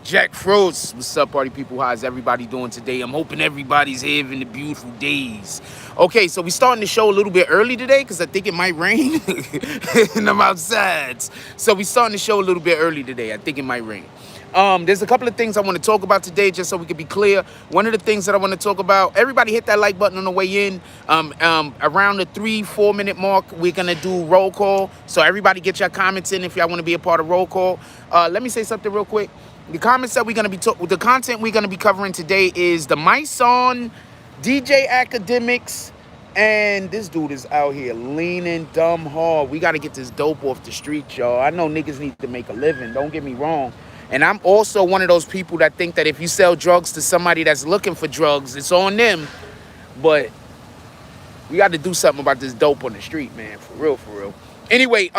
Jack Frost, what's up, party people? How's everybody doing today? I'm hoping everybody's having the beautiful days. Okay, so we starting the show a little bit early today because I think it might rain and I'm outside. So we starting the show a little bit early today. I think it might rain. There's a couple of things I want to talk about today, just so we can be clear. One of the things that I want to talk about, everybody hit that like button on the way in. Around the 3-4 minute mark, we're going to do roll call. So everybody get your comments in if y'all want to be a part of roll call. Let me say something real quick. The comments that we're going to be the content we're going to be covering today is the Mysonne, DJ Akademiks, and this dude is out here leaning dumb hard. We got to get this dope off the street, y'all. I know niggas need to make a living. Don't get me wrong. And I'm also one of those people that think that if you sell drugs to somebody that's looking for drugs, it's on them. But we got to do something about this dope on the street, man. For real, for real. Anyway,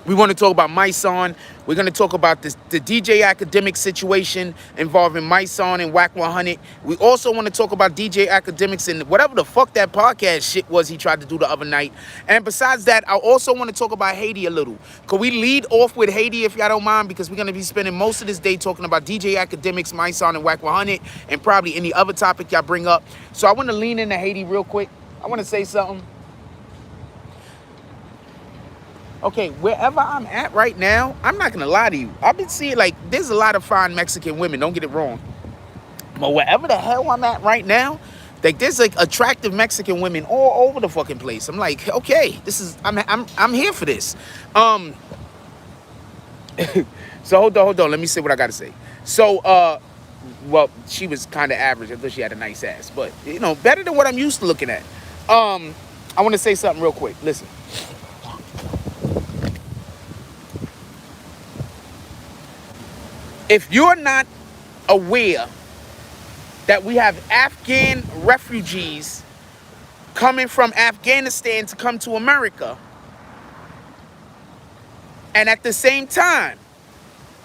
we want to talk about Mysonne. We're going to talk about the DJ Akademiks situation involving Mysonne and Wack 100. We also want to talk about DJ Akademiks and whatever the fuck that podcast shit was he tried to do the other night. And besides that, I also want to talk about Haiti a little. Could we lead off with Haiti if y'all don't mind? Because we're going to be spending most of this day talking about DJ Akademiks, Mysonne, and Wack 100, and probably any other topic y'all bring up. So I want to lean into Haiti real quick. I want to say something. Okay, wherever I'm at right now, I'm not going to lie to you. I've been seeing, like, there's a lot of fine Mexican women. Don't get it wrong. But wherever the hell I'm at right now, like, there's, like, attractive Mexican women all over the fucking place. I'm like, okay, this is, I'm here for this. So hold on. Let me say what I got to say. So, well, she was kind of average. I thought she had a nice ass. But, you know, better than what I'm used to looking at. I want to say something real quick. Listen. If you're not aware that we have Afghan refugees coming from Afghanistan to come to America, and at the same time,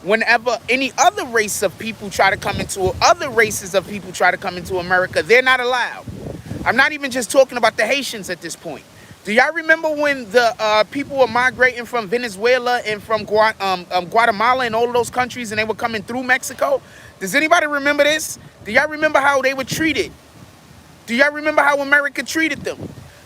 whenever any other race of people try to come into, other races of people try to come into America, they're not allowed. I'm not even just talking about the Haitians at this point. Do y'all remember when the people were migrating from Venezuela and from Guatemala and all of those countries, and they were coming through Mexico? Does anybody remember this? Do y'all remember how they were treated? Do y'all remember how America treated them?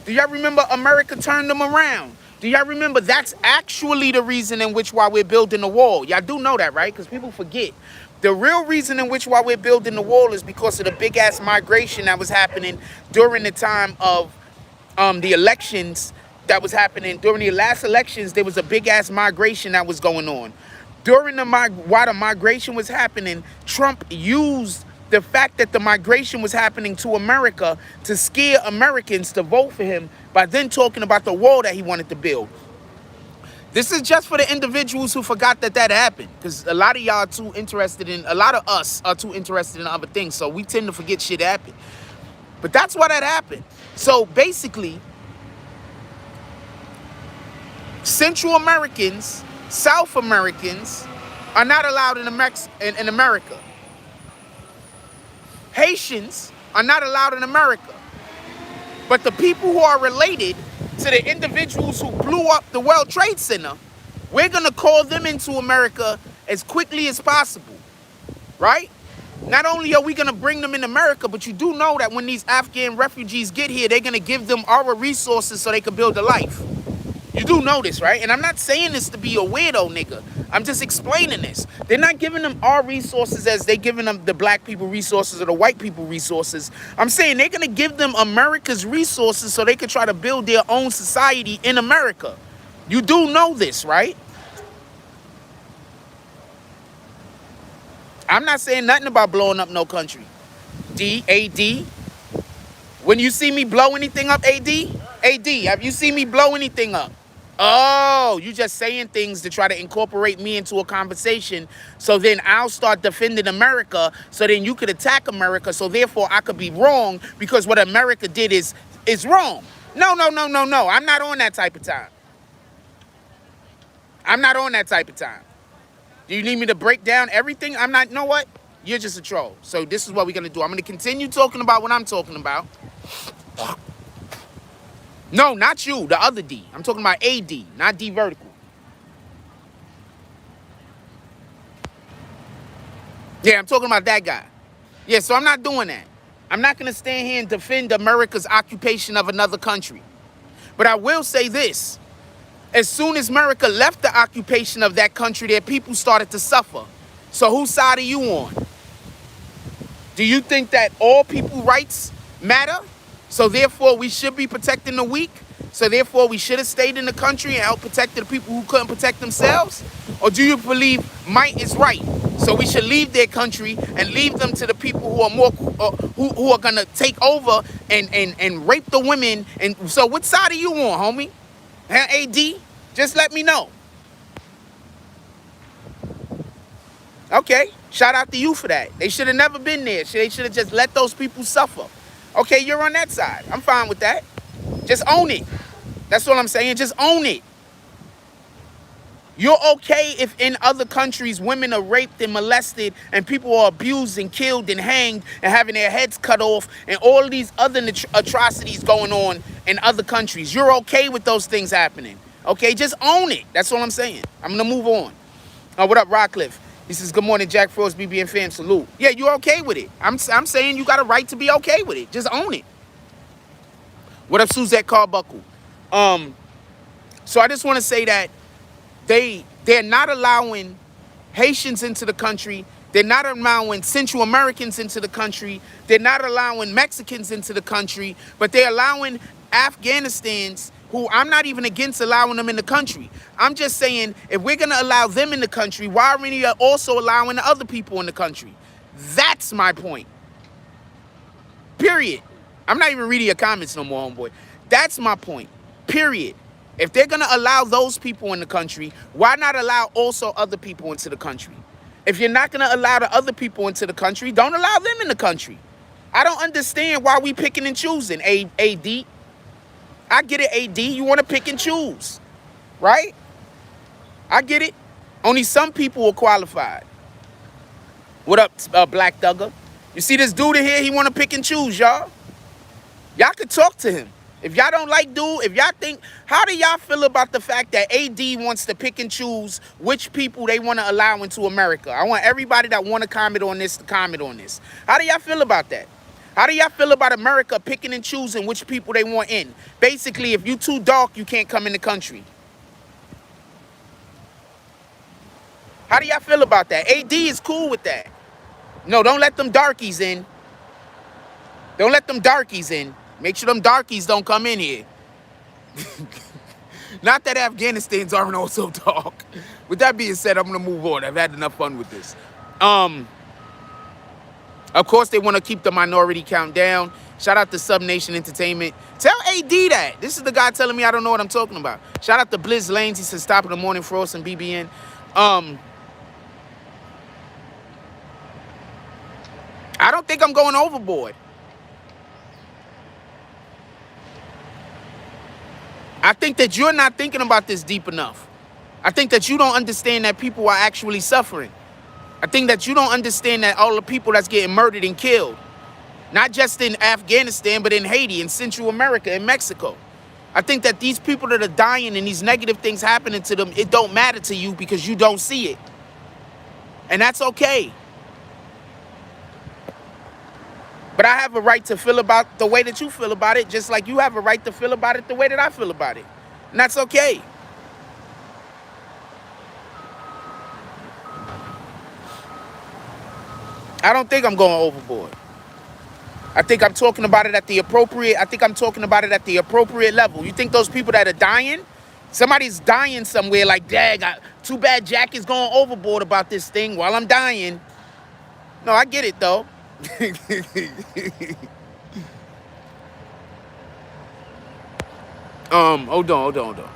Do y'all remember America turned them around? Do y'all remember that's actually the reason in which why we're building the wall? Y'all do know that, right? Because people forget. The real reason in which why we're building the wall is because of the big-ass migration that was happening during the time of the elections that was happening. During the last elections, there was a big-ass migration that was going on. During while the migration was happening, Trump used the fact that the migration was happening to America to scare Americans to vote for him by then talking about the wall that he wanted to build. This is just for the individuals who forgot that that happened, because a lot of y'all are too interested in, a lot of us are too interested in other things, so we tend to forget shit happened. But that's why that happened. So basically, Central Americans, South Americans are not allowed in America. Haitians are not allowed in America. But the people who are related to the individuals who blew up the World Trade Center, we're going to call them into America as quickly as possible, right? Not only are we going to bring them in America, but you do know that when these Afghan refugees get here, they're going to give them our resources so they can build a life. You do know this, right? And I'm not saying this to be a weirdo, nigga. I'm just explaining this. They're not giving them our resources as they're giving them the black people resources or the white people resources. I'm saying they're going to give them America's resources so they can try to build their own society in America. You do know this, right? I'm not saying nothing about blowing up no country. D-A-D. When you see me blow anything up, A-D? A-D, have you seen me blow anything up? Oh, you just saying things to try to incorporate me into a conversation so then I'll start defending America so then you could attack America so therefore I could be wrong because what America did is wrong. No. I'm not on that type of time. I'm not on that type of time. Do you need me to break down everything? I'm not, you know what? You're just a troll. So this is what we're going to do. I'm going to continue talking about what I'm talking about. No, not you, the other D. I'm talking about AD, not D vertical. Yeah, I'm talking about that guy. Yeah, so I'm not doing that. I'm not going to stand here and defend America's occupation of another country. But I will say this. As soon as America left the occupation of that country, their people started to suffer. So whose side are you on? Do you think that all people rights matter? So therefore we should be protecting the weak? So therefore we should have stayed in the country and helped protect the people who couldn't protect themselves? Or do you believe might is right? So we should leave their country and leave them to the people who are more who are gonna take over and rape the women. And so what side are you on, homie? Huh, AD? Just let me know. Okay, shout out to you for that. They should have never been there. They should have just let those people suffer. Okay, you're on that side. I'm fine with that. Just own it. That's what I'm saying. Just own it. You're okay if in other countries women are raped and molested and people are abused and killed and hanged and having their heads cut off and all of these other atrocities going on in other countries. You're okay with those things happening. Okay, just own it. That's all I'm saying. I'm going to move on. What up, Rockcliffe? He says, good morning, Jack Frost, BBN fam, salute. Yeah, you're okay with it. I'm saying you got a right to be okay with it. Just own it. What up, Suzette Carbuncle? So I just want to say that they're not allowing Haitians into the country. They're not allowing Central Americans into the country. They're not allowing Mexicans into the country, but they're allowing Afghanistans, who I'm not even against allowing them in the country. I'm just saying, if we're going to allow them in the country, why are we also allowing the other people in the country? That's my point. Period. I'm not even reading your comments no more, homeboy. That's my point. Period. If they're going to allow those people in the country, why not allow also other people into the country? If you're not going to allow the other people into the country, don't allow them in the country. I don't understand why we picking and choosing, AD. I get it, AD. You want to pick and choose, right? I get it. Only some people are qualified. What up, Black Thugger? You see this dude in here? He want to pick and choose, y'all. Y'all could talk to him. If y'all don't like dude, if y'all think, how do y'all feel about the fact that AD wants to pick and choose which people they want to allow into America? I want everybody that want to comment on this to comment on this. How do y'all feel about that? How do y'all feel about America picking and choosing which people they want in? Basically, if you too dark, you can't come in the country. How do y'all feel about that? AD is cool with that. No, don't let them darkies in. Don't let them darkies in. Make sure them darkies don't come in here. Not that Afghanistan's aren't also dark. With that being said, I'm going to move on. I've had enough fun with this. Of course, they want to keep the minority count down. Shout out to Sub Nation Entertainment. Tell AD that. This is the guy telling me I don't know what I'm talking about. Shout out to Blizz Lanes. He says, stop in the morning, Frost and BBN. I don't think I'm going overboard. I think that you're not thinking about this deep enough. I think that you don't understand that people are actually suffering. I think that you don't understand that all the people that's getting murdered and killed, not just in Afghanistan, but in Haiti, in Central America, in Mexico. I think that these people that are dying and these negative things happening to them, it don't matter to you because you don't see it. And that's okay. But I have a right to feel about the way that you feel about it, just like you have a right to feel about it the way that I feel about it. And that's okay. I don't think I'm going overboard. I think I'm talking about it at the appropriate, level. You think those people that are dying, somebody's dying somewhere like, dang, too bad Jack is going overboard about this thing while I'm dying. No, I get it though. Hold on.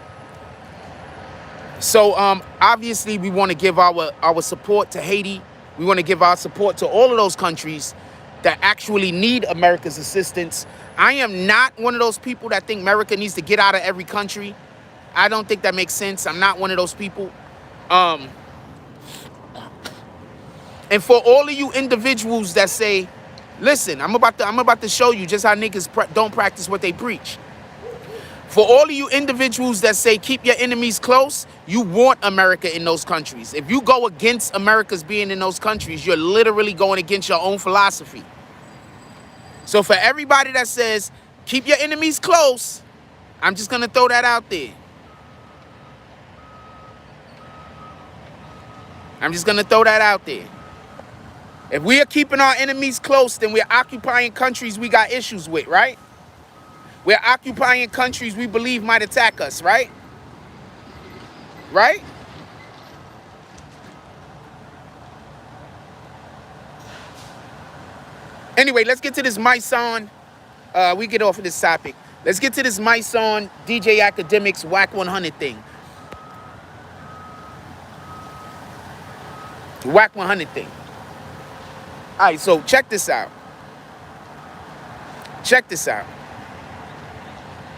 So obviously we want to give our support to Haiti. We want to give our support to all of those countries that actually need America's assistance. I am not one of those people that think America needs to get out of every country. I don't think that makes sense. I'm not one of those people. And for all of you individuals that say, listen, I'm about to show you just how niggas don't practice what they preach. For all of you individuals that say keep your enemies close, you want America in those countries. If you go against America's being in those countries, you're literally going against your own philosophy. So for everybody that says keep your enemies close, I'm just going to throw that out there. I'm just going to throw that out there. If we are keeping our enemies close, then we're occupying countries we got issues with, right? We're occupying countries we believe might attack us, right? Right? Anyway, let's get to this Mysonne. We get off of this topic. Let's get to this Mysonne DJ Akademiks Wack 100 thing. Wack 100 thing. All right, so check this out. Check this out.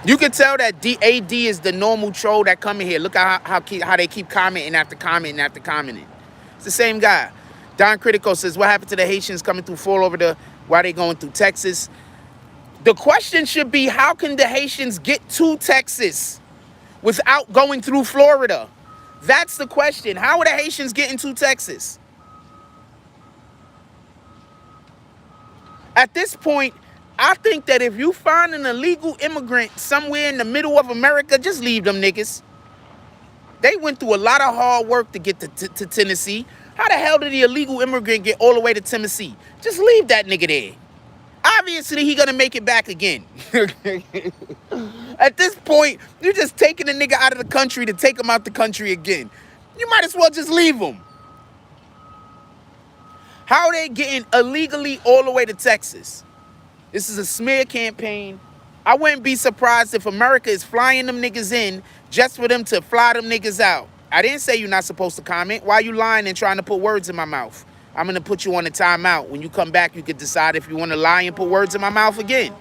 You can tell that AD is the normal troll that come in here. Look at how they keep commenting after commenting after commenting. It's the same guy. Don Critico says, what happened to the Haitians coming through fall over while they going through Texas? The question should be, how can the Haitians get to Texas without going through Florida? That's the question. How are the Haitians getting to Texas? At this point, I think that if you find an illegal immigrant somewhere in the middle of America, just leave them niggas. They went through a lot of hard work to get to Tennessee. How the hell did the illegal immigrant get all the way to Tennessee? Just leave that nigga there. Obviously, he gonna make it back again. At this point, you're just taking a nigga out of the country to take him out the country again. You might as well just leave him. How are they getting illegally all the way to Texas? This is a smear campaign. I wouldn't be surprised if America is flying them niggas in just for them to fly them niggas out. I didn't say you're not supposed to comment. Why are you lying and trying to put words in my mouth? I'm going to put you on a timeout. When you come back, you can decide if you want to lie and put words in my mouth again.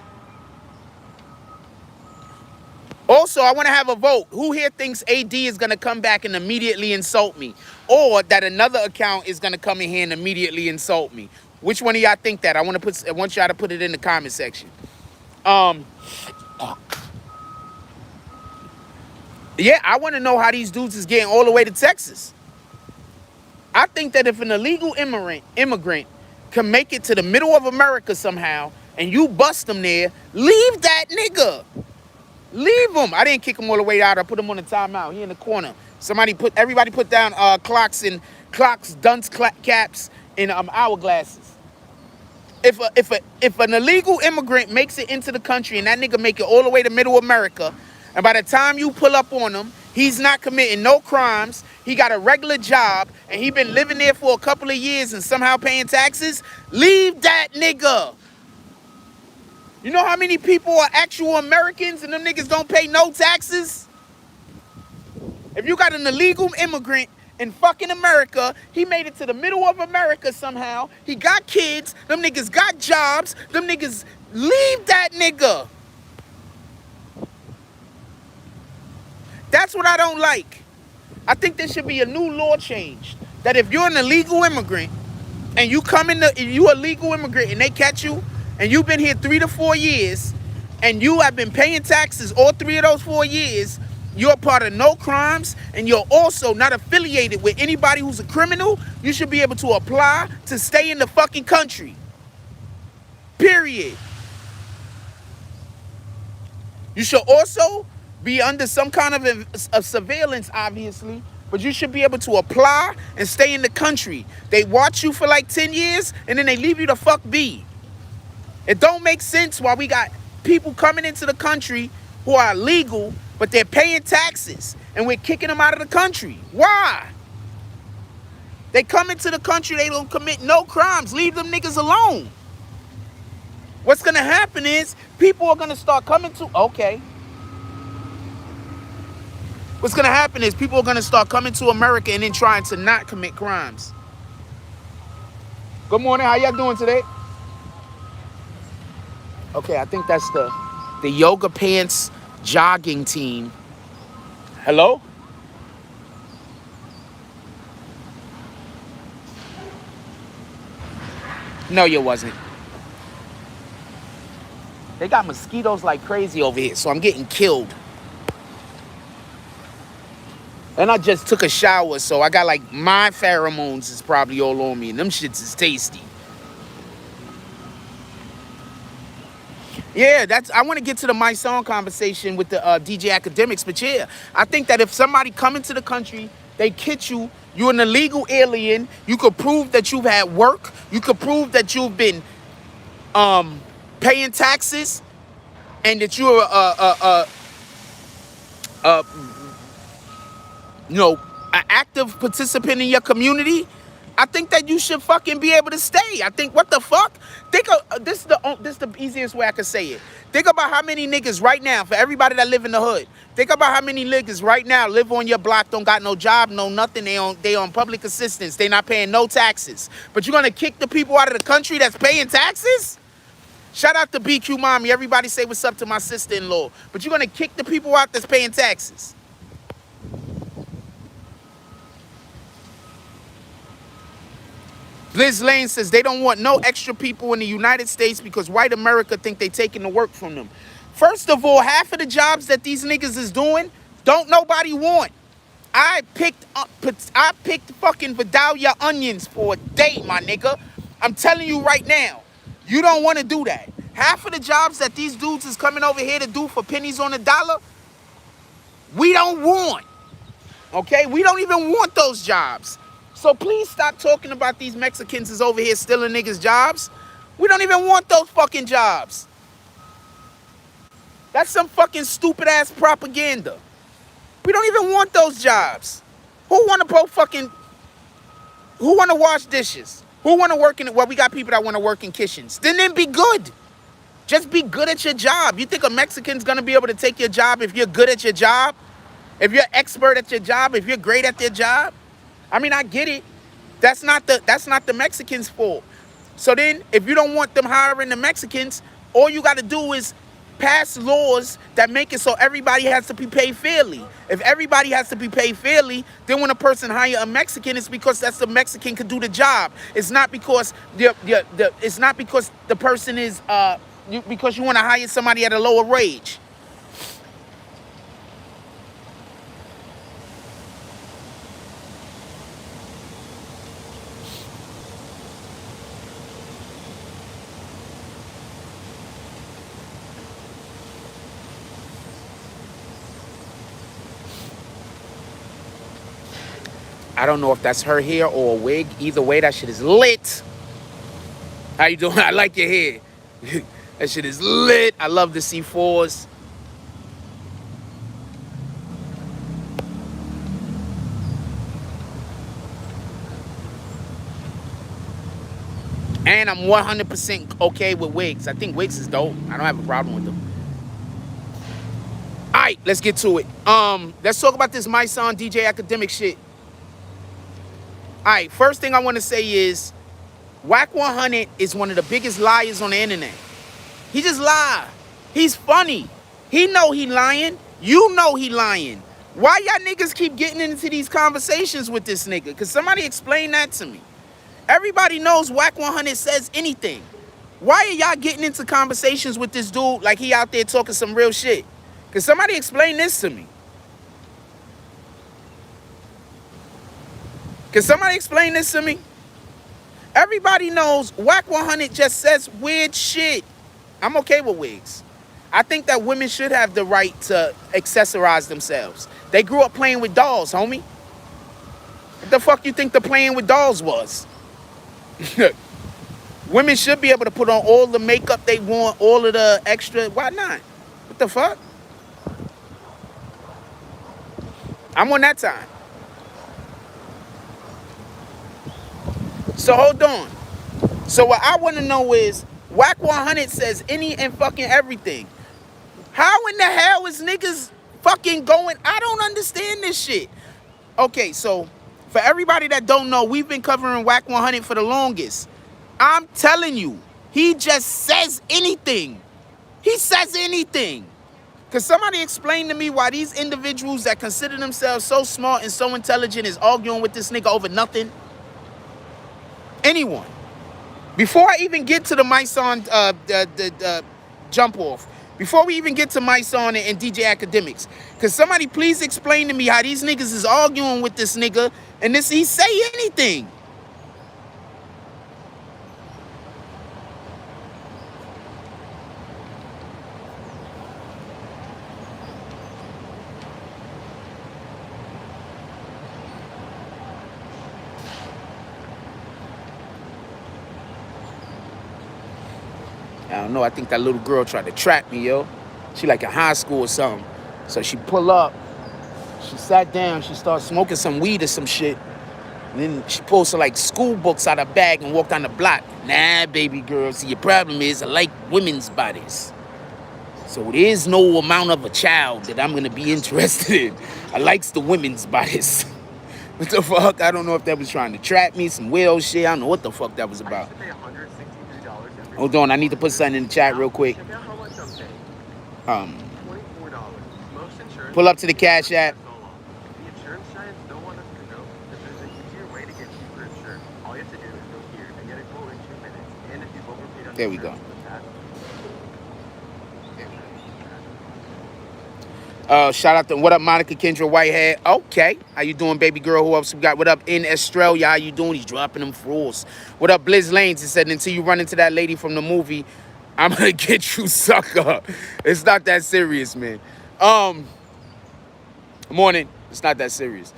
Also, I want to have a vote. Who here thinks AD is going to come back and immediately insult me? Or that another account is going to come in here and immediately insult me? Which one of y'all think that? I want y'all to put it in the comment section. Yeah, I want to know how these dudes is getting all the way to Texas. I think that if an illegal immigrant can make it to the middle of America somehow and you bust them there, leave that nigga. Leave him. I didn't kick him all the way out. I put him on the timeout. He in the corner. Everybody put down clocks, dunce caps, and hourglasses. If an illegal immigrant makes it into the country and that nigga make it all the way to middle America, and by the time you pull up on him, he's not committing no crimes, he got a regular job, and he been living there for a couple of years and somehow paying taxes, leave that nigga. You know how many people are actual Americans and them niggas don't pay no taxes? If you got an illegal immigrant in fucking America, he made it to the middle of America somehow, he got kids, them niggas got jobs, them niggas, leave that nigga. That's what I don't like. I think there should be a new law change that if you're an illegal immigrant and you a legal immigrant and they catch you and you've been here 3 to 4 years and you have been paying taxes all 3 of those 4 years, you're part of no crimes and you're also not affiliated with anybody who's a criminal, you should be able to apply to stay in the fucking country. Period. You should also be under some kind of surveillance, obviously, but you should be able to apply and stay in the country. They watch you for like 10 years and then they leave you the fuck be. It don't make sense why we got people coming into the country who are legal, but they're paying taxes and we're kicking them out of the country. Why? They come into the country, they don't commit no crimes. Leave them niggas alone. What's gonna happen is people are gonna start coming to, What's going to happen is people are going to start coming to America and then trying to not commit crimes. Good morning. How y'all doing today? Okay, I think that's the yoga pants jogging team. Hello? No, you wasn't. They got mosquitoes like crazy over here, so I'm getting killed. And I just took a shower, so I got like my pheromones is probably all on me, and them shits is tasty. Yeah, I want to get to the Mysonne conversation with the DJ Akademiks, but yeah, I think that if somebody come into the country, they kid you, you're an illegal alien, you could prove that you've had work, you could prove that you've been paying taxes, and that you're you know, an active participant in your community, I think that you should fucking be able to stay. I think, what the fuck? Think of this is the easiest way I can say it. Think about how many niggas right now, for everybody that live in the hood, think about how many niggas right now live on your block, don't got no job, no nothing, they on public assistance, they not paying no taxes. But you're gonna kick the people out of the country that's paying taxes? Shout out to BQ Mommy. Everybody say what's up to my sister-in-law. But you're gonna kick the people out that's paying taxes. Liz Lane says they don't want no extra people in the United States because white America think they taking the work from them. First of all, half of the jobs that these niggas is doing, don't nobody want. I picked fucking Vidalia onions for a day, my nigga. I'm telling you right now, you don't want to do that. Half of the jobs that these dudes is coming over here to do for pennies on the dollar, we don't want. Okay? We don't even want those jobs. So please stop talking about these Mexicans is over here stealing niggas' jobs. We don't even want those fucking jobs. That's some fucking stupid ass propaganda. We don't even want those jobs. Who want to wash dishes? Who want to work in it? Well, we got people that want to work in kitchens. Then be good. Just be good at your job. You think a Mexican's going to be able to take your job if you're good at your job? If you're expert at your job? If you're great at their job? I mean, I get it. That's not the Mexicans' fault. So then, if you don't want them hiring the Mexicans, all you got to do is pass laws that make it so everybody has to be paid fairly. If everybody has to be paid fairly, then when a person hire a Mexican, it's because that's the Mexican could do the job. It's not because it's not because the person is because you want to hire somebody at a lower wage. I don't know if that's her hair or a wig. Either way, that shit is lit. How you doing? I like your hair. That shit is lit. I love the C4s. And I'm 100% okay with wigs. I think wigs is dope. I don't have a problem with them. All right, let's get to it. Let's talk about this Mysonne DJ Akademiks shit. All right, first thing I want to say is Wack 100 is one of the biggest liars on the internet. He just lie. He's funny. He know he lying. You know he lying. Why y'all niggas keep getting into these conversations with this nigga? Because somebody explain that to me. Everybody knows Wack 100 says anything. Why are y'all getting into conversations with this dude like he out there talking some real shit? Because somebody explain this to me. Can somebody explain this to me? Everybody knows Wack 100 just says weird shit. I'm okay with wigs. I think that women should have the right to accessorize themselves. They grew up playing with dolls, homie. What the fuck you think the playing with dolls was? Women should be able to put on all the makeup they want, all of the extra. Why not? What the fuck? I'm on that time. So hold on. So what I want to know is, Wack 100 says any and fucking everything. How in the hell is niggas fucking going? I don't understand this shit. Okay, so for everybody that don't know, we've been covering Wack 100 for the longest. I'm telling you, he just says anything. He says anything. Can somebody explain to me why these individuals that consider themselves so smart and so intelligent is arguing with this nigga over nothing? Anyone. Before I even get to the Mysonne jump off, Before we even get to Mysonne and DJ Akademiks, because somebody please explain to me how these niggas is arguing with this nigga and this he say anything. I don't know, I think that little girl tried to trap me, yo. She like in high school or something. So she pull up, she sat down, she started smoking some weed or some shit. And then she pulled some like school books out of her bag and walked on the block. Nah, baby girl, see your problem is I like women's bodies. So there is no amount of a child that I'm gonna be interested in. I likes the women's bodies. What the fuck? I don't know if that was trying to trap me, some weird shit. I don't know what the fuck that was about. Hold on, I need to put something in the chat real quick. Pull up to the Cash App. There we go. Shout out to what up, Monica Kendra Whitehead. Okay, how you doing, baby girl? Who else we got? What up in Australia? How you doing? He's dropping them fools. What up, Blizz Lanes? He said, until you run into that lady from the movie, I'm gonna get you, sucker. It's not that serious, man. Morning. It's not that serious.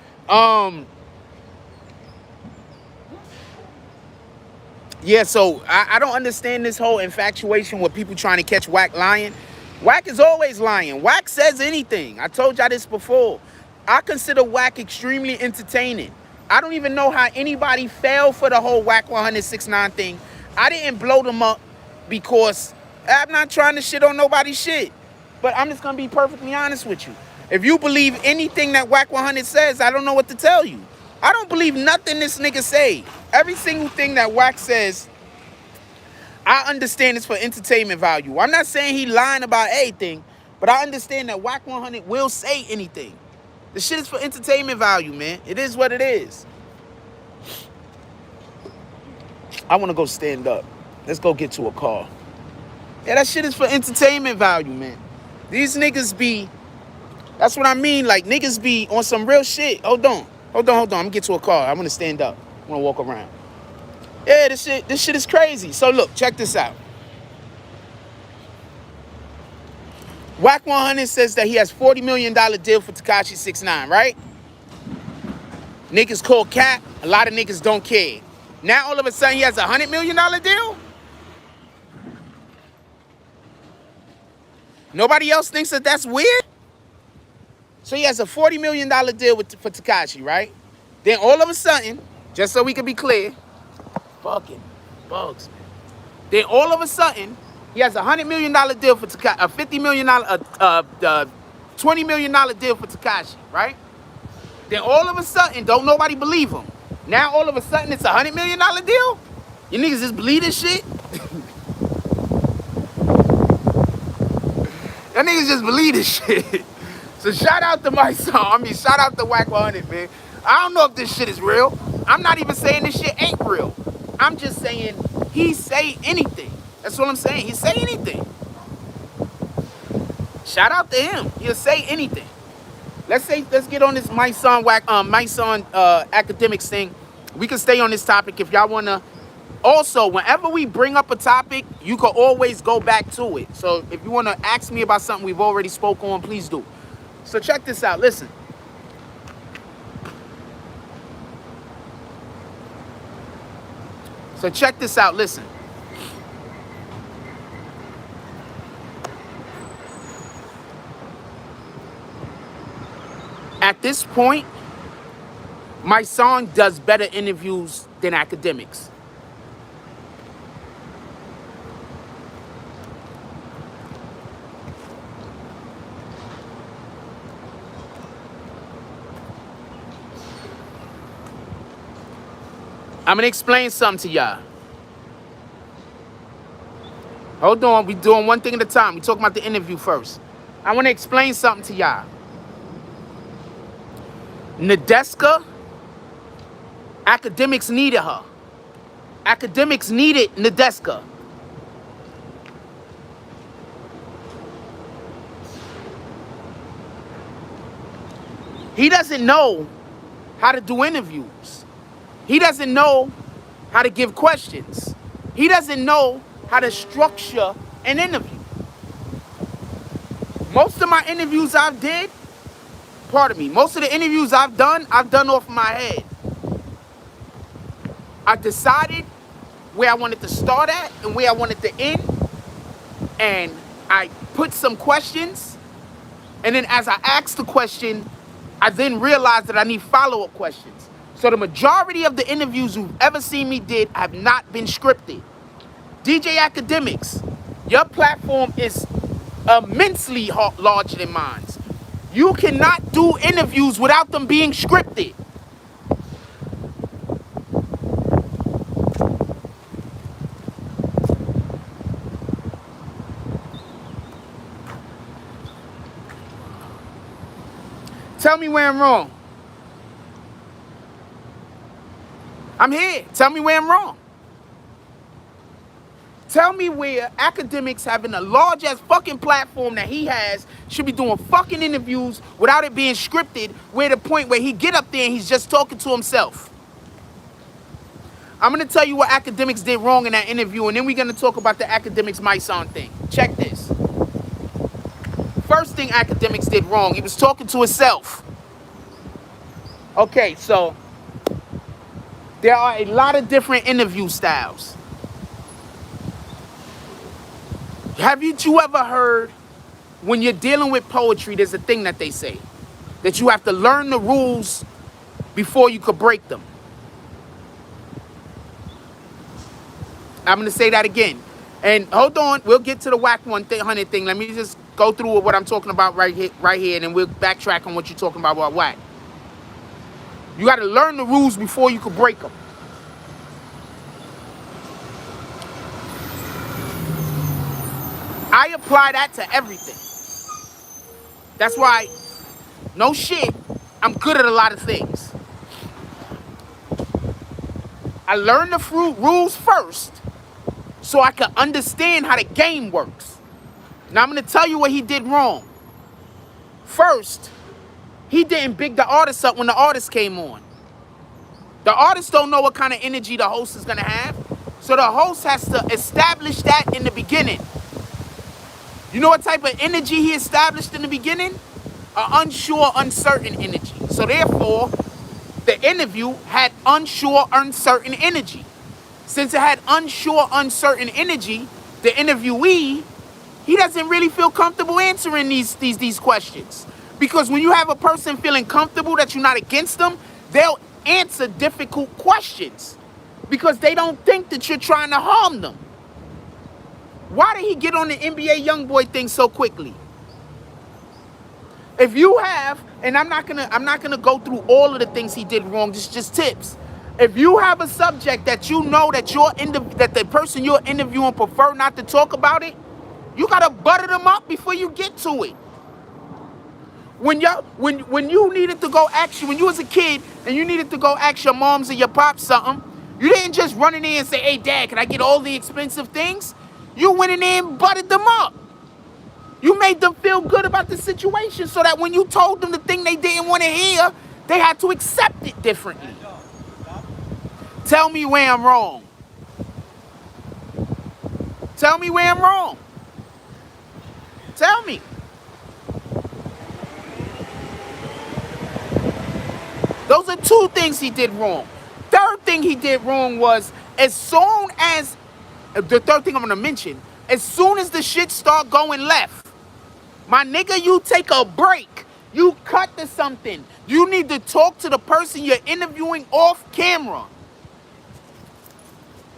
Yeah, so I don't understand this whole infatuation with people trying to catch Wack lying. Wack is always lying. Wack says anything. I told y'all this before. I consider Wack extremely entertaining. I don't even know how anybody fell for the whole Wack 169 thing. I didn't blow them up because I'm not trying to shit on nobody's shit. But I'm just going to be perfectly honest with you. If you believe anything that Wack 100 says, I don't know what to tell you. I don't believe nothing this nigga say. Every single thing that Wack says, I understand it's for entertainment value. I'm not saying he lying about anything, but I understand that Wack 100 will say anything. The shit is for entertainment value, man. It is what it is. I want to go stand up. Let's go get to a car. Yeah, that shit is for entertainment value, man. These niggas be, that's what I mean. Like, niggas be on some real shit. Hold on. I'm gonna get to a car. I want to stand up. I want to walk around. Yeah, this shit is crazy. So look, check this out. Wack 100 says that he has $40 million deal for Tekashi 6ix9ine, right? Niggas call cap. A lot of niggas don't care. Now all of a sudden he has a $100 million deal? Nobody else thinks that that's weird? So he has a $40 million deal for Tekashi, right? Then all of a sudden, just so we can be clear, fucking bugs, man. Then all of a sudden, he has a $100 million deal for Tekashi, a $50 million, $20 million deal for Tekashi, right? Then all of a sudden, don't nobody believe him. Now all of a sudden, it's a $100 million deal? You niggas just believe this shit? Y'all niggas just believe this shit. So shout out to Mysonne. Shout out to Wack 100, man. I don't know if this shit is real. I'm not even saying this shit ain't real. I'm just saying he say anything. That's what I'm saying. He say anything. Shout out to him. He'll say anything. Let's get on this Mysonne Akademiks thing. We can stay on this topic if y'all wanna. Also, whenever we bring up a topic, you can always go back to it. So if you wanna ask me about something we've already spoke on, please do. So check this out. Listen. Listen. At this point, Mysonne does better interviews than Akademiks. I'm gonna explain something to y'all. Hold on, we doing one thing at a time. We talking about the interview first. I wanna explain something to y'all. Nadeska, Akademiks needed her. Akademiks needed Nadeska. He doesn't know how to do interviews. He doesn't know how to give questions. He doesn't know how to structure an interview. Most of my interviews I've did, pardon me, most of the interviews I've done off my head. I decided where I wanted to start at and where I wanted to end, and I put some questions, and then as I asked the question, I then realized that I need follow-up questions. So the majority of the interviews you've ever seen me did have not been scripted. DJ Akademiks, your platform is immensely larger than mine. You cannot do interviews without them being scripted. Tell me where I'm wrong. I'm here. Tell me where I'm wrong. Tell me where Akademiks, having a large ass fucking platform that he has, should be doing fucking interviews without it being scripted, where the point where he get up there and he's just talking to himself. I'm gonna tell you what Akademiks did wrong in that interview, and then we're gonna talk about the Akademiks Mysonne thing. Check this. First thing Akademiks did wrong, he was talking to himself. Okay, so there are a lot of different interview styles. Haven't you ever heard, when you're dealing with poetry, there's a thing that they say, that you have to learn the rules before you could break them. I'm going to say that again. And hold on, we'll get to the Wack 100 thing. Let me just go through what I'm talking about right here, and then we'll backtrack on what you're talking about Wack. You got to learn the rules before you could break them. I apply that to everything. That's why, no shit, I'm good at a lot of things. I learned the rules first so I can understand how the game works. Now I'm going to tell you what he did wrong. First, he didn't big the artist up when the artist came on. The artist don't know what kind of energy the host is going to have, so the host has to establish that in the beginning. You know what type of energy he established in the beginning? An unsure, uncertain energy. So therefore, the interview had unsure, uncertain energy. Since it had unsure, uncertain energy, the interviewee, he doesn't really feel comfortable answering these questions. Because when you have a person feeling comfortable that you're not against them, they'll answer difficult questions because they don't think that you're trying to harm them. Why did he get on the NBA YoungBoy thing so quickly? If you have, and I'm not gonna go through all of the things he did wrong, just tips. If you have a subject that you know that that the person you're interviewing prefer not to talk about it, you gotta butter them up before you get to it. When you needed to go when you was a kid and you needed to go ask your moms or your pops something, you didn't just run in there and say, "Hey Dad, can I get all the expensive things?" You went in there and buttered them up. You made them feel good about the situation so that when you told them the thing they didn't want to hear, they had to accept it differently. Tell me where I'm wrong. Tell me where I'm wrong. Tell me. Those are two things he did wrong. Third thing he did wrong was, as soon as, the third thing I'm going to mention, as soon as the shit start going left, my nigga, you take a break. You cut to something. You need to talk to the person you're interviewing off camera.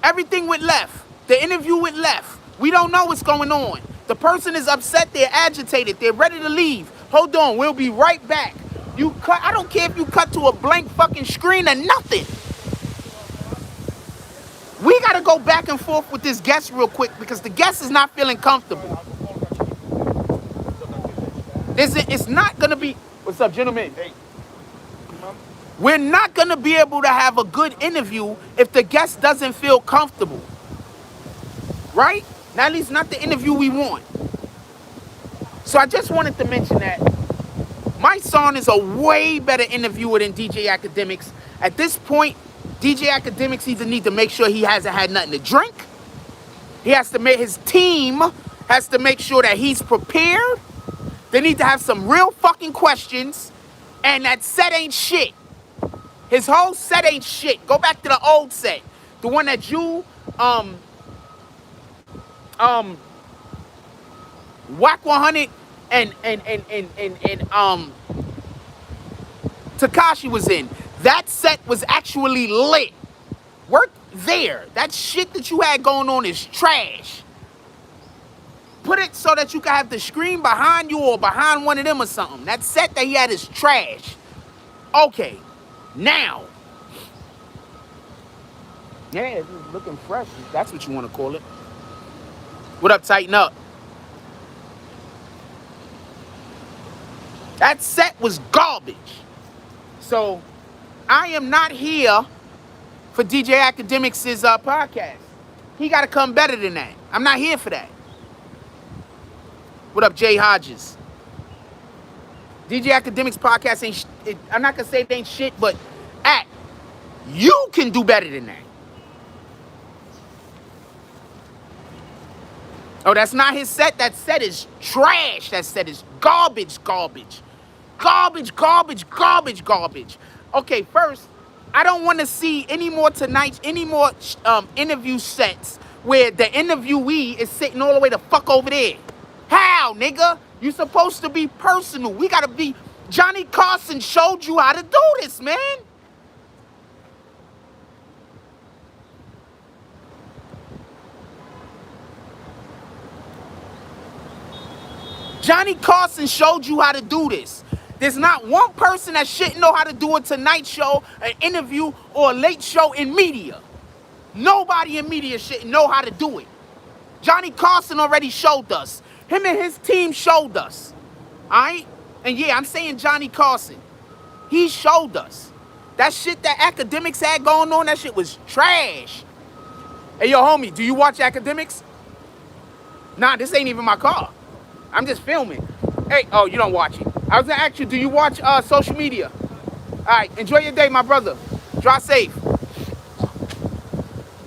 Everything went left. The interview went left. We don't know what's going on. The person is upset. They're agitated. They're ready to leave. Hold on. We'll be right back. You cut. I don't care if you cut to a blank fucking screen or nothing. We got to go back and forth with this guest real quick because the guest is not feeling comfortable. It's not going to be... What's up, gentlemen? Hey. We're not going to be able to have a good interview if the guest doesn't feel comfortable. Right? Now, at least not the interview we want. So I just wanted to mention that Mysonne is a way better interviewer than DJ Akademiks. At this point, DJ Akademiks either need to make sure he hasn't had nothing to drink. He has to make, his team has to make sure that he's prepared. They need to have some real fucking questions. And that set ain't shit. His whole set ain't shit. Go back to the old set. The one that you, Wack 100 and Tekashi was in. That set was actually lit. Work there. That shit that you had going on is trash. Put it so that you can have the screen behind you or behind one of them or something. That set that he had is trash. Okay, now. Yeah, it's looking fresh. That's what you want to call it. What up, tighten up? That set was garbage. So, I am not here for DJ Akademiks' podcast. He got to come better than that. I'm not here for that. What up, Jay Hodges? DJ Akademiks podcast ain't I'm not going to say it ain't shit, but you can do better than that. Oh, that's not his set. That set is trash. That set is garbage, garbage. Garbage, garbage, garbage, garbage. Okay, first, I don't want to see any more interview sets where the interviewee is sitting all the way the fuck over there. How, nigga? You supposed to be personal. We gotta be... Johnny Carson showed you how to do this, man. Johnny Carson showed you how to do this. There's not one person that shouldn't know how to do a Tonight Show, an interview, or a late show in media. Nobody in media shouldn't know how to do it. Johnny Carson already showed us. Him and his team showed us. All right? And yeah, I'm saying Johnny Carson. He showed us. That shit that Akademiks had going on, that shit was trash. Hey, yo, homie, do you watch Akademiks? Nah, this ain't even my car. I'm just filming. Hey, oh, you don't watch it. I was gonna ask you, do you watch social media? All right, enjoy your day, my brother. Drive safe.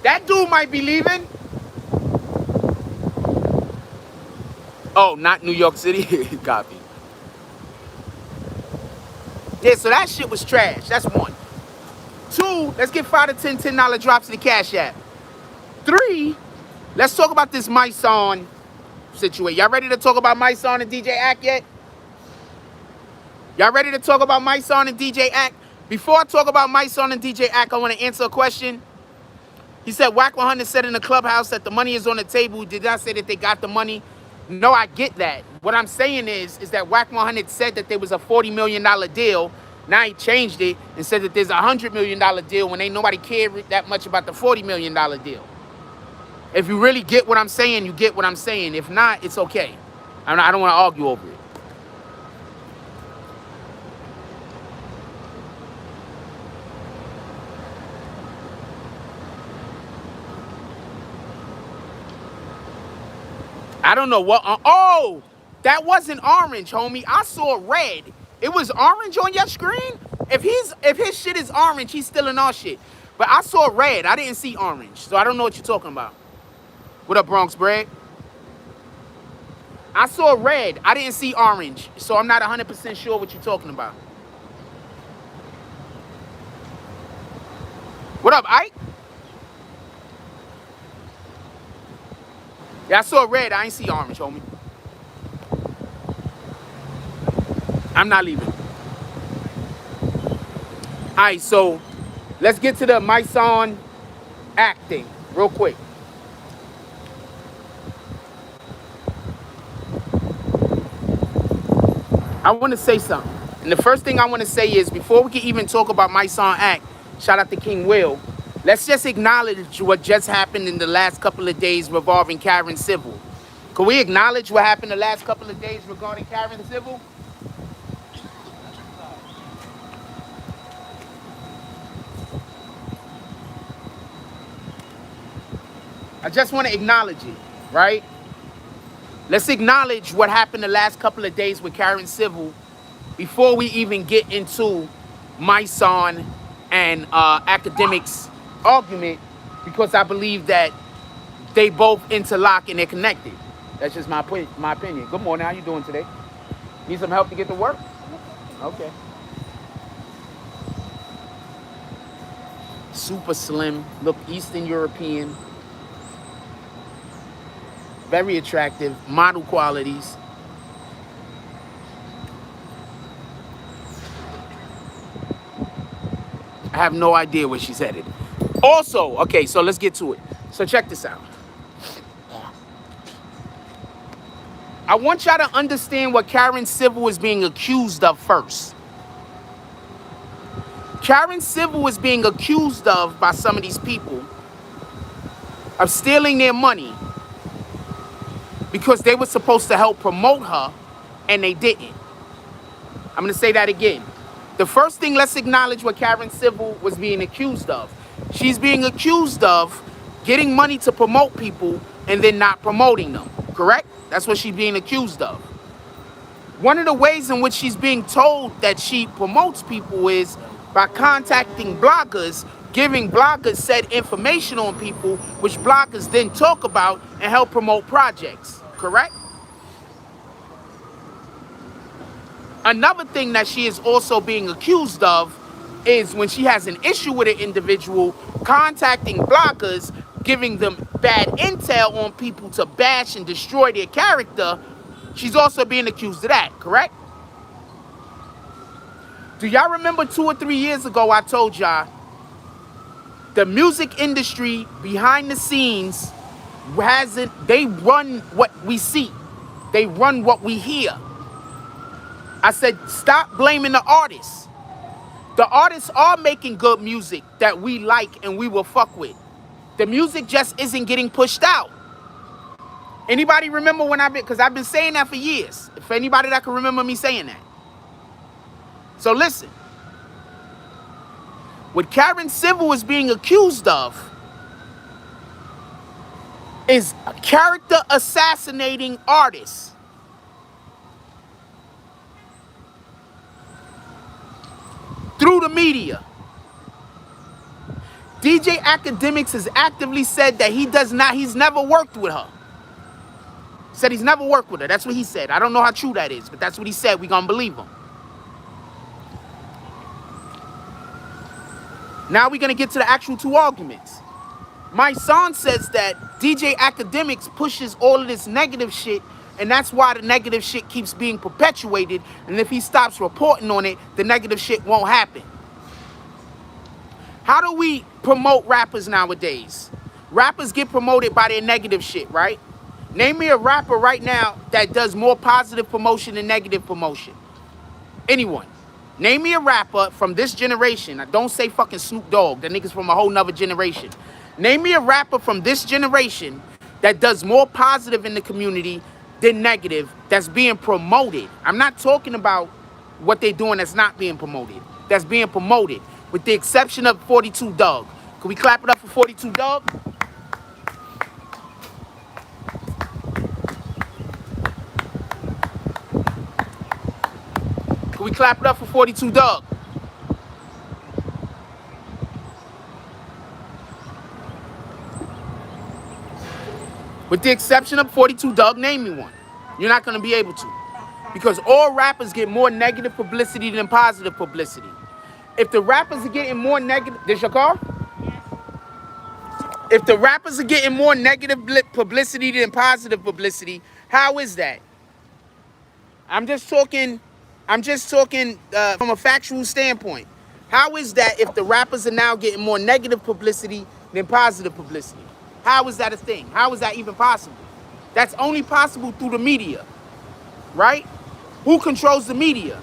That dude might be leaving. Oh, not New York City? Copy. Yeah, so that shit was trash. That's one. Two, let's get 5 to 10 $10 drops in the Cash App. 3, let's talk about this Mysonne situation. Y'all ready to talk about Mysonne and DJ Ack yet? Y'all ready to talk about Mysonne and DJ Ack? Before I talk about Mysonne and DJ Ack, I want to answer a question. He said, Wack 100 said in the clubhouse that the money is on the table. Did not say that they got the money. No, I get that. What I'm saying is that Wack 100 said that there was a $40 million deal. Now he changed it and said that there's a $100 million deal when ain't nobody cared that much about the $40 million deal. If you really get what I'm saying, you get what I'm saying. If not, it's okay. I don't want to argue over it. I don't know what... oh! That wasn't orange, homie. I saw red. It was orange on your screen? If his shit is orange, he's still in our shit. But I saw red. I didn't see orange. So I don't know what you're talking about. What up, Bronx Bread? I saw red. I didn't see orange. So I'm not 100% sure what you're talking about. What up, Ike? Yeah, I saw red. I ain't see orange, homie. I'm not leaving. All right, so let's get to the Mysonne acting real quick. I want to say something. And the first thing I want to say is, before we can even talk about Mysonne Act, shout out to King Will, let's just acknowledge what just happened in the last couple of days revolving Karen Civil. Can we acknowledge what happened the last couple of days regarding Karen Civil? I just want to acknowledge it, right? Let's acknowledge what happened the last couple of days with Karen Civil before we even get into Mysonne and Akademiks argument, because I believe that they both interlock and they're connected. That's just my opinion. Good morning. How you doing today? Need some help to get to work? Okay. Super slim. Look Eastern European. Very attractive. Model qualities. I have no idea where she's headed. Also, okay, so let's get to it. So check this out. I want y'all to understand what Karen Civil is being accused of first. Karen Civil is being accused of by some of these people of stealing their money because they were supposed to help promote her and they didn't. I'm going to say that again. The first thing, let's acknowledge what Karen Civil was being accused of. She's being accused of getting money to promote people and then not promoting them, correct? That's what she's being accused of. One of the ways in which she's being told that she promotes people is by contacting bloggers, giving bloggers said information on people, which bloggers then talk about and help promote projects, correct? Another thing that she is also being accused of is when she has an issue with an individual, contacting bloggers, giving them bad intel on people to bash and destroy their character. She's also being accused of that, correct? Do y'all remember 2 or 3 years ago I told y'all the music industry behind the scenes they run what we see. They run what we hear. I said, stop blaming the artists. The artists are making good music that we like and we will fuck with. The music just isn't getting pushed out. Anybody remember when because I've been saying that for years. If anybody that can remember me saying that. So listen. What Karen Civil is being accused of is a character assassinating artists. Through the media. DJ Akademiks has actively said that he's never worked with her. Said he's never worked with her. That's what he said. I don't know how true that is, but that's what he said. We're going to believe him. Now we're going to get to the actual two arguments. Mysonne says that DJ Akademiks pushes all of this negative shit, and that's why the negative shit keeps being perpetuated, and if he stops reporting on it, the negative shit won't happen. How do we promote rappers nowadays? Rappers get promoted by their negative shit, right? Name me a rapper right now that does more positive promotion than negative promotion. Anyone. Name me a rapper from this generation. I don't say fucking Snoop Dogg. That nigga's from a whole nother generation. Name me a rapper from this generation that does more positive in the community than negative that's being promoted. I'm not talking about what they're doing that's not being promoted. That's being promoted. With the exception of 42 Dugg. Can we clap it up for 42 Dugg? Can we clap it up for 42 Dugg? With the exception of 42 Dugg, name me one. You're not going to be able to. Because all rappers get more negative publicity than positive publicity. If the rappers are getting more negative... This your car? Yes. If the rappers are getting more negative publicity than positive publicity, how is that? I'm just talking from a factual standpoint. How is that if the rappers are now getting more negative publicity than positive publicity? How is that a thing? How is that even possible? That's only possible through the media, right? Who controls the media?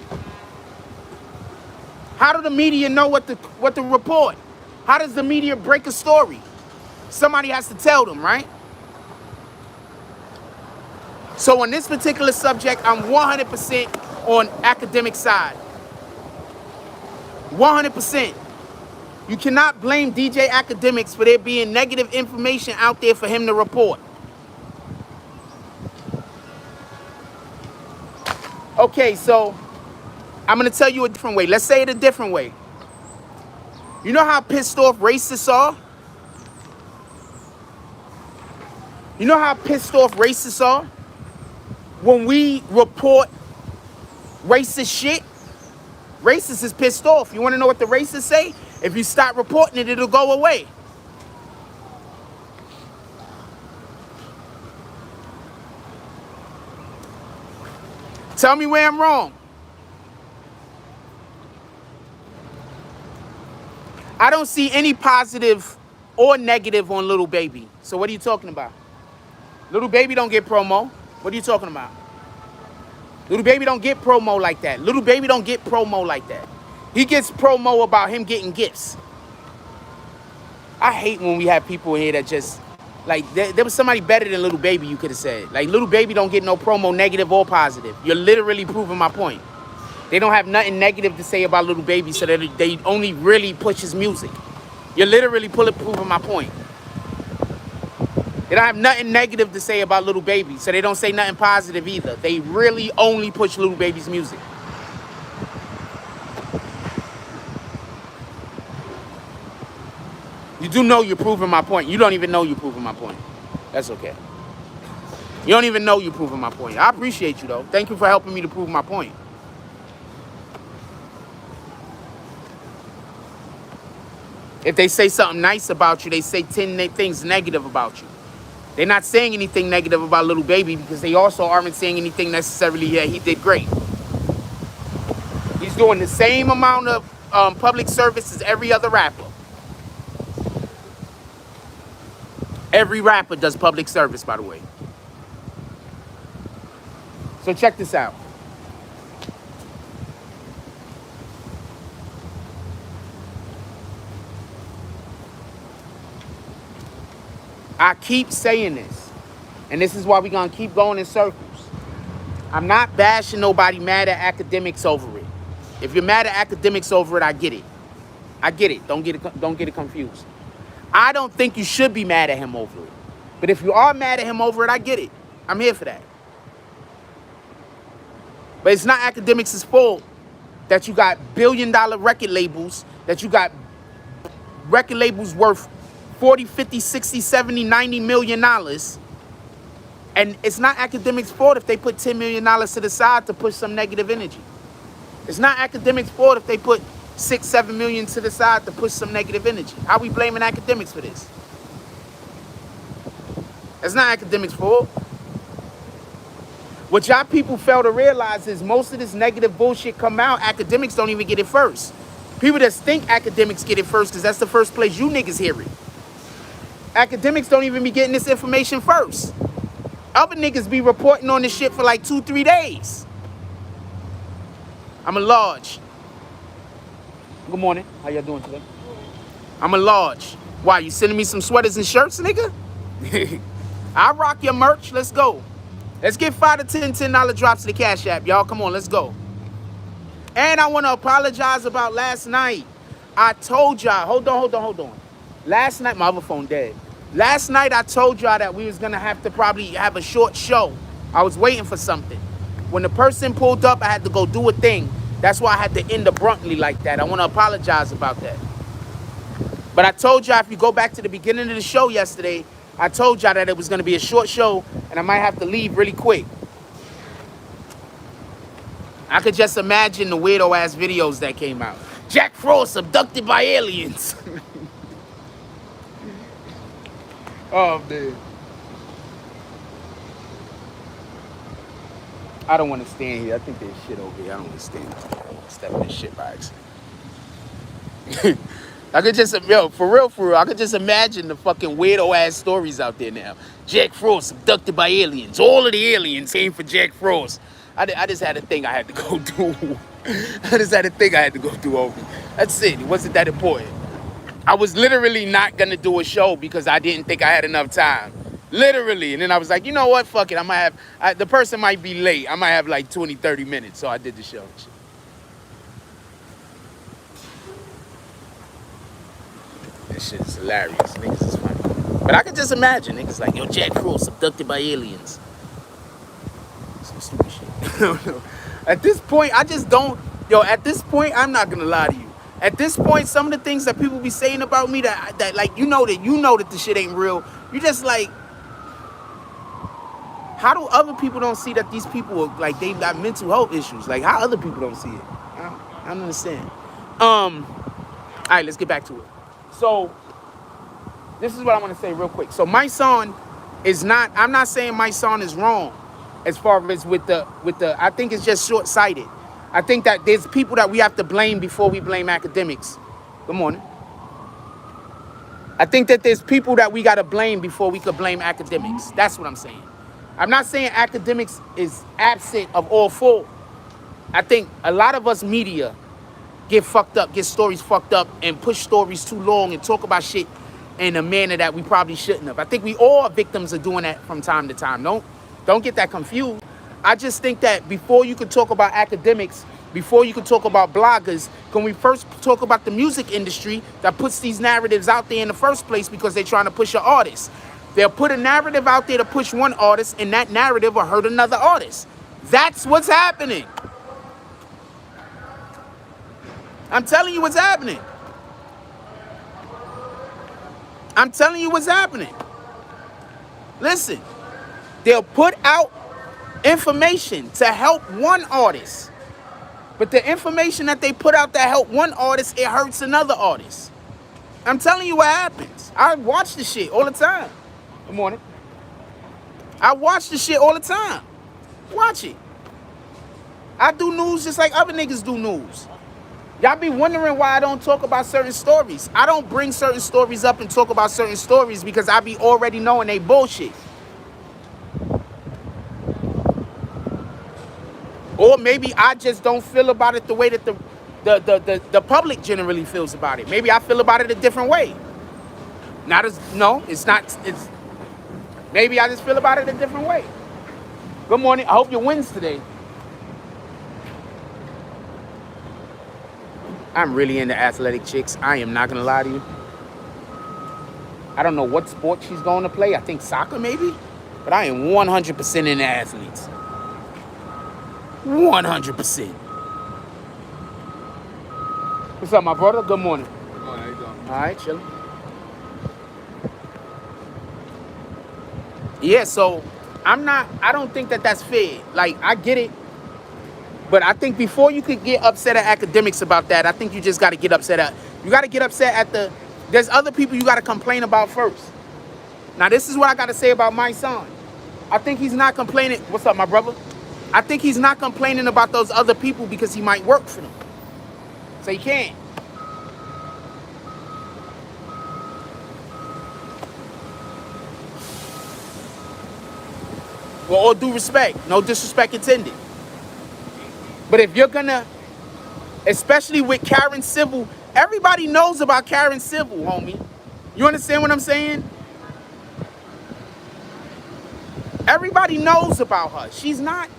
How do the media know what to report? How does the media break a story? Somebody has to tell them, right? So on this particular subject, I'm 100% on academic side. 100%. You cannot blame DJ Akademiks for there being negative information out there for him to report. Okay, so I'm going to tell you a different way. Let's say it a different way. You know how pissed off racists are? You know how pissed off racists are? When we report racist shit, racists is pissed off. You want to know what the racists say? If you stop reporting it, it'll go away. Tell me where I'm wrong. I don't see any positive or negative on Lil Baby. So what are you talking about? Lil Baby don't get promo. What are you talking about? Lil Baby don't get promo like that. Lil Baby don't get promo like that. He gets promo about him getting gifts. I hate when we have people in here that just, like, there was somebody better than Lil Baby, you could have said. Like, Lil Baby don't get no promo, negative or positive. You're literally proving my point. They don't have nothing negative to say about Lil Baby, so that they only really push his music. You're literally proving my point. They don't have nothing negative to say about Lil Baby, so they don't say nothing positive either. They really only push Lil Baby's music. You do know you're proving my point. You don't even know you're proving my point. That's okay. You don't even know you're proving my point. I appreciate you, though. Thank you for helping me to prove my point. If they say something nice about you, they say 10 things negative about you. They're not saying anything negative about Lil Baby because they also aren't saying anything necessarily that he did great. He's doing the same amount of public service as every other rapper. Every rapper does public service, by the way. So check this out. I keep saying this, and this is why we're going to keep going in circles. I'm not bashing nobody mad at Akademiks over it. If you're mad at Akademiks over it, I get it. I get it. Don't get it confused. I don't think you should be mad at him over it. But if you are mad at him over it, I get it. I'm here for that. But it's not Akademiks' fault that you got billion-dollar record labels, that you got record labels worth 40, 50, 60, 70, 90 million dollars. And it's not Akademiks' fault if they put $10 million to the side to push some negative energy. It's not Akademiks' fault if they put 6, 7 million to the side to push some negative energy. How are we blaming Akademiks for this? It's not Akademiks' fault. What y'all people fail to realize is most of this negative bullshit come out, Akademiks don't even get it first. People that think Akademiks get it first because that's the first place you niggas hear it. Akademiks don't even be getting this information first. Other niggas be reporting on this shit for like 2-3 days. I'm a large. Good morning. How y'all doing today? I'm a large. Why, you sending me some sweaters and shirts, nigga? I rock your merch. Let's go. Let's get 5 to 10 $10 drops to the Cash App, y'all. Come on, let's go. And I want to apologize about last night. I told y'all, hold on. Last night, my other phone dead. Last night, I told y'all that we was going to have to probably have a short show. I was waiting for something. When the person pulled up, I had to go do a thing. That's why I had to end abruptly like that. I want to apologize about that. But I told y'all, if you go back to the beginning of the show yesterday, I told y'all that it was going to be a short show, and I might have to leave really quick. I could just imagine the weirdo-ass videos that came out. Jack Frost abducted by aliens. Oh, man. I don't want to stand here. I think there's shit over here. I don't want to stand. I'm stepping this shit by accident. I could just, for real, I could just imagine the fucking weirdo-ass stories out there now. Jack Frost abducted by aliens. All of the aliens came for Jack Frost. I just had a thing I had to go do. Over. That's it. It wasn't that important. I was literally not going to do a show because I didn't think I had enough time. Literally. And then I was like, you know what? Fuck it. I might have, the person might be late. I might have like 20, 30 minutes. So I did the show. This shit is hilarious. Niggas is funny. But I could just imagine niggas like, yo, Jack Frost abducted by aliens. Some stupid shit. I don't know. At this point, I just don't. Yo, at this point, I'm not gonna lie to you. At this point, some of the things that people be saying about me that like you know that the shit ain't real. You just like, how do other people don't see that these people are, like, they got mental health issues? Like, how other people don't see it? I don't understand. All right, let's get back to it. So this is what I want to say real quick. So Mysonne is not. I'm not saying Mysonne is wrong, as far as with the. I think it's just short-sighted. I think that there's people that we have to blame before we blame academics. Good morning. I think that there's people that we got to blame before we could blame academics. That's what I'm saying. I'm not saying academics is absent of all fault. I think a lot of us media get fucked up, get stories fucked up, and push stories too long and talk about shit in a manner that we probably shouldn't have. I think we all are victims of doing that from time to time. Don't get that confused. I just think that before you could talk about academics, before you could talk about bloggers, can we first talk about the music industry that puts these narratives out there in the first place because they're trying to push an artist. They'll put a narrative out there to push one artist, and that narrative will hurt another artist. That's what's happening. I'm telling you what's happening. I'm telling you what's happening. Listen, they'll put out information to help one artist, but the information that they put out that help one artist, it hurts another artist. I'm telling you what happens. I watch the shit all the time. Good morning. I watch the shit all the time. Watch it. I do news just like other niggas do news. Y'all be wondering why I don't talk about certain stories. I don't bring certain stories up and talk about certain stories because I be already knowing they bullshit. Or maybe I just don't feel about it the way that the public generally feels about it. Maybe I feel about it a different way. It's maybe I just feel about it a different way. Good morning. I hope your wins today. I'm really into athletic chicks. I am not gonna lie to you. I don't know what sport she's going to play. I think soccer maybe, but I am 100% into athletes. 100%. What's up, my brother? Good morning. Good morning. How you doing? All right, chilling. Yeah, so I don't think that that's fair. Like, I get it. But I think before you could get upset at academics about that, I think you just got to get upset at, there's other people you got to complain about first. Now, this is what I got to say about my son. I think he's not complaining. What's up, my brother? I think he's not complaining about those other people because he might work for them. So he can't. With all due respect, no disrespect intended. But if you're gonna, especially with Karen Civil, everybody knows about Karen Civil, homie. You understand what I'm saying? Everybody knows about her. She's not,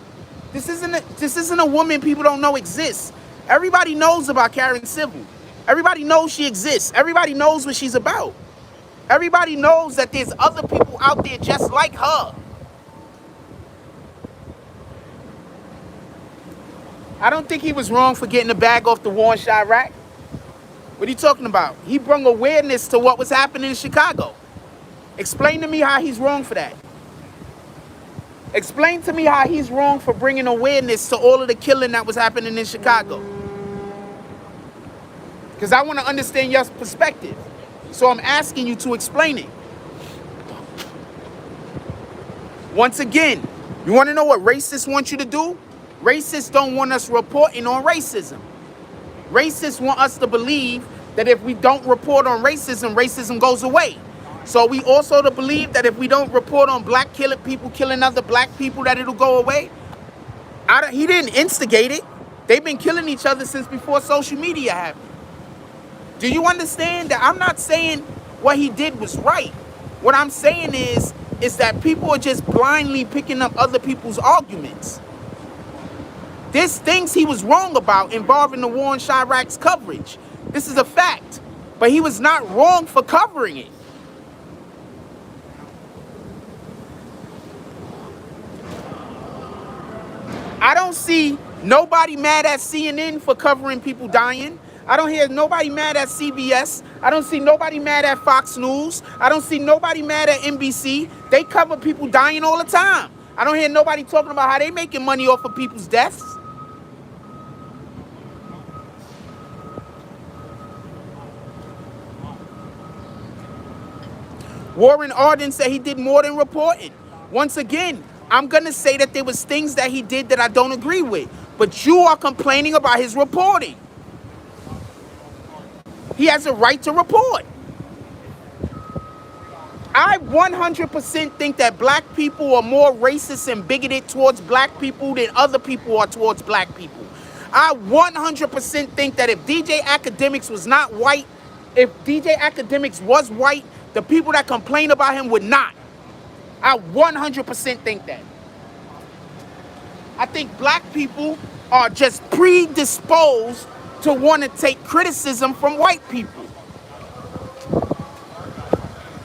this isn't a woman people don't know exists. Everybody knows about Karen Civil. Everybody knows she exists. Everybody knows what she's about. Everybody knows that there's other people out there just like her. I don't think he was wrong for getting the bag off the war in Chirac. What are you talking about? He brought awareness to what was happening in Chicago. Explain to me how he's wrong for that. Explain to me how he's wrong for bringing awareness to all of the killing that was happening in Chicago. Because I want to understand your perspective. So I'm asking you to explain it. Once again, you want to know what racists want you to do? Racists don't want us reporting on racism. Racists want us to believe that if we don't report on racism, racism goes away. So we also to believe that if we don't report on black people killing other black people, that it'll go away. He didn't instigate it. They've been killing each other since before social media happened. Do you understand that I'm not saying what he did was right? What I'm saying is that people are just blindly picking up other people's arguments. There's things he was wrong about involving the war in Chirac's coverage. This is a fact. But he was not wrong for covering it. I don't see Nobody mad at CNN for covering people dying. I don't hear nobody mad at CBS. I don't see nobody mad at Fox News. I don't see nobody mad at NBC. They cover people dying all the time. I don't hear nobody talking about how they making money off of people's deaths. Warren Arden said he did more than reporting. Once again, I'm going to say that there was things that he did that I don't agree with. But you are complaining about his reporting. He has a right to report. I 100% think that black people are more racist and bigoted towards black people than other people are towards black people. I 100% think that if DJ Akademiks was not white, if DJ Akademiks was white, the people that complain about him would not. I 100% think that. I think black people are just predisposed to want to take criticism from white people.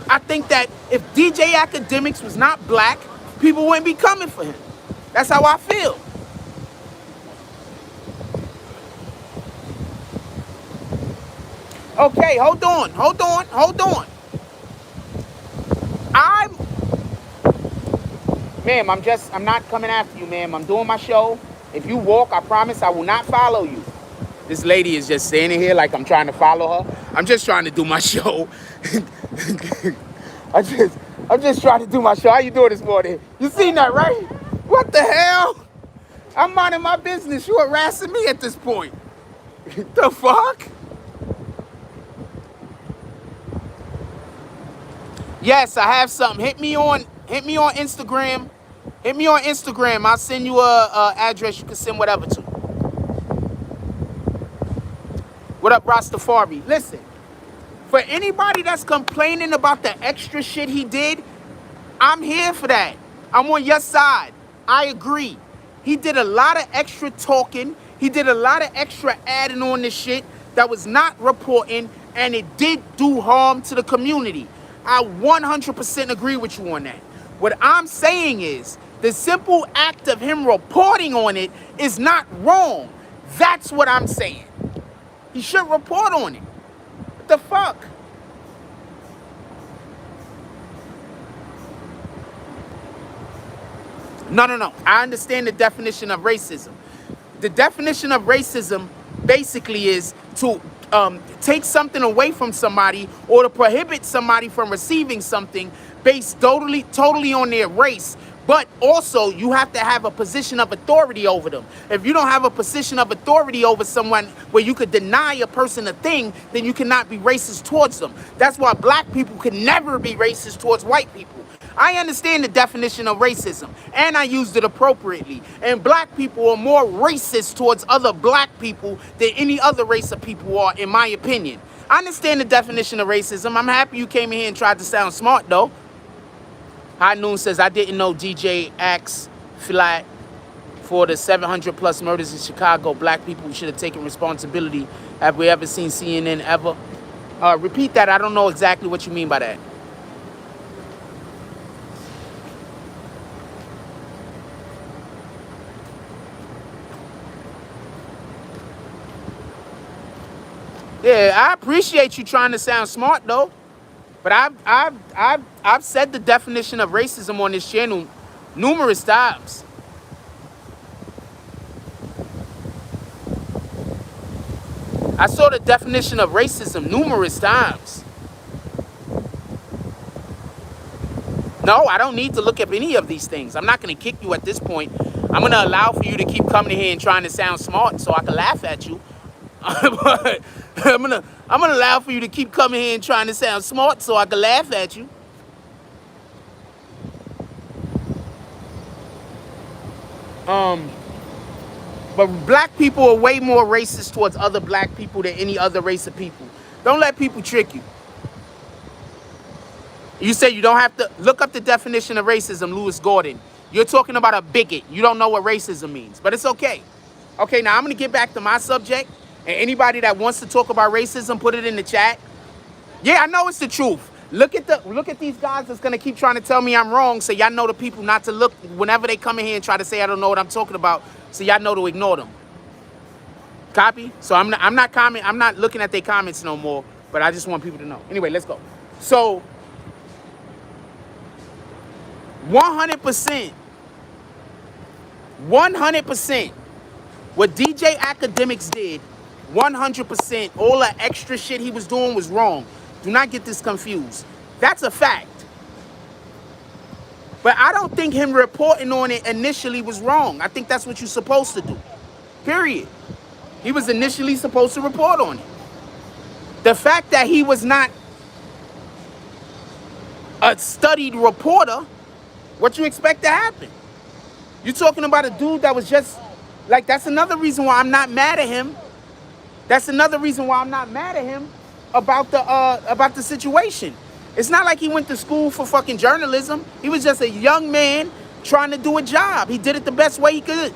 I think that if DJ Akademiks was not black, people wouldn't be coming for him. That's how I feel. Okay, hold on. Ma'am, I'm not coming after you, ma'am. I'm doing my show. If you walk, I promise I will not follow you. This lady is just standing here like I'm trying to follow her. I'm just trying to do my show. I'm just trying to do my show. How you doing this morning? You seen that, right? What the hell? I'm minding my business. You harassing me at this point. The fuck? Yes, I have something. Hit me on Instagram. Hit me on Instagram. I'll send you a address you can send whatever to. What up, Rastafari? Listen, for anybody that's complaining about the extra shit he did, I'm here for that. I'm on your side. I agree. He did a lot of extra talking. He did a lot of extra adding on this shit that was not reporting, and it did do harm to the community. I 100% agree with you on that. What I'm saying is, the simple act of him reporting on it is not wrong. That's what I'm saying. He should report on it. What the fuck? No. I understand the definition of racism. The definition of racism basically is to take something away from somebody or to prohibit somebody from receiving something based totally on their race. But also, you have to have a position of authority over them. If you don't have a position of authority over someone where you could deny a person a thing, then you cannot be racist towards them. That's why black people can never be racist towards white people. I understand the definition of racism, and I used it appropriately. And black people are more racist towards other black people than any other race of people are, in my opinion. I understand the definition of racism. I'm happy you came in here and tried to sound smart, though. High Noon says, I didn't know DJ Axe flat for the 700 plus murders in Chicago. Black people should have taken responsibility. Have we ever seen CNN ever? Repeat that. I don't know exactly what you mean by that. Yeah, I appreciate you trying to sound smart, though. But I've said the definition of racism on this channel numerous times. I saw the definition of racism numerous times. No, I don't need to look up any of these things. I'm not going to kick you at this point. I'm going to allow for you to keep coming here and trying to sound smart so I can laugh at you. But I'm gonna allow for you to keep coming here and trying to sound smart so I can laugh at you. But black people are way more racist towards other black people than any other race of people. Don't let people trick you. You say you don't have to look up the definition of racism, Lewis Gordon. You're talking about a bigot. You don't know what racism means, but it's okay. Okay, now I'm gonna get back to my subject. And anybody that wants to talk about racism, put it in the chat. Yeah, I know it's the truth. Look at these guys that's gonna keep trying to tell me I'm wrong. So y'all know the people not to look whenever they come in here and try to say I don't know what I'm talking about. So y'all know to ignore them. Copy? So I'm not looking at their comments no more, but I just want people to know. Anyway, let's go. So 100%, what DJ Akademiks did, 100%, all the extra shit he was doing was wrong. Do not get this confused. That's a fact. But I don't think him reporting on it initially was wrong. I think that's what you're supposed to do. Period. He was initially supposed to report on it. The fact that he was not a studied reporter, what you expect to happen? You're talking about a dude that was just, like, that's another reason why I'm not mad at him. That's another reason why I'm not mad at him about the situation. It's not like he went to school for fucking journalism. He was just a young man trying to do a job. He did it the best way he could.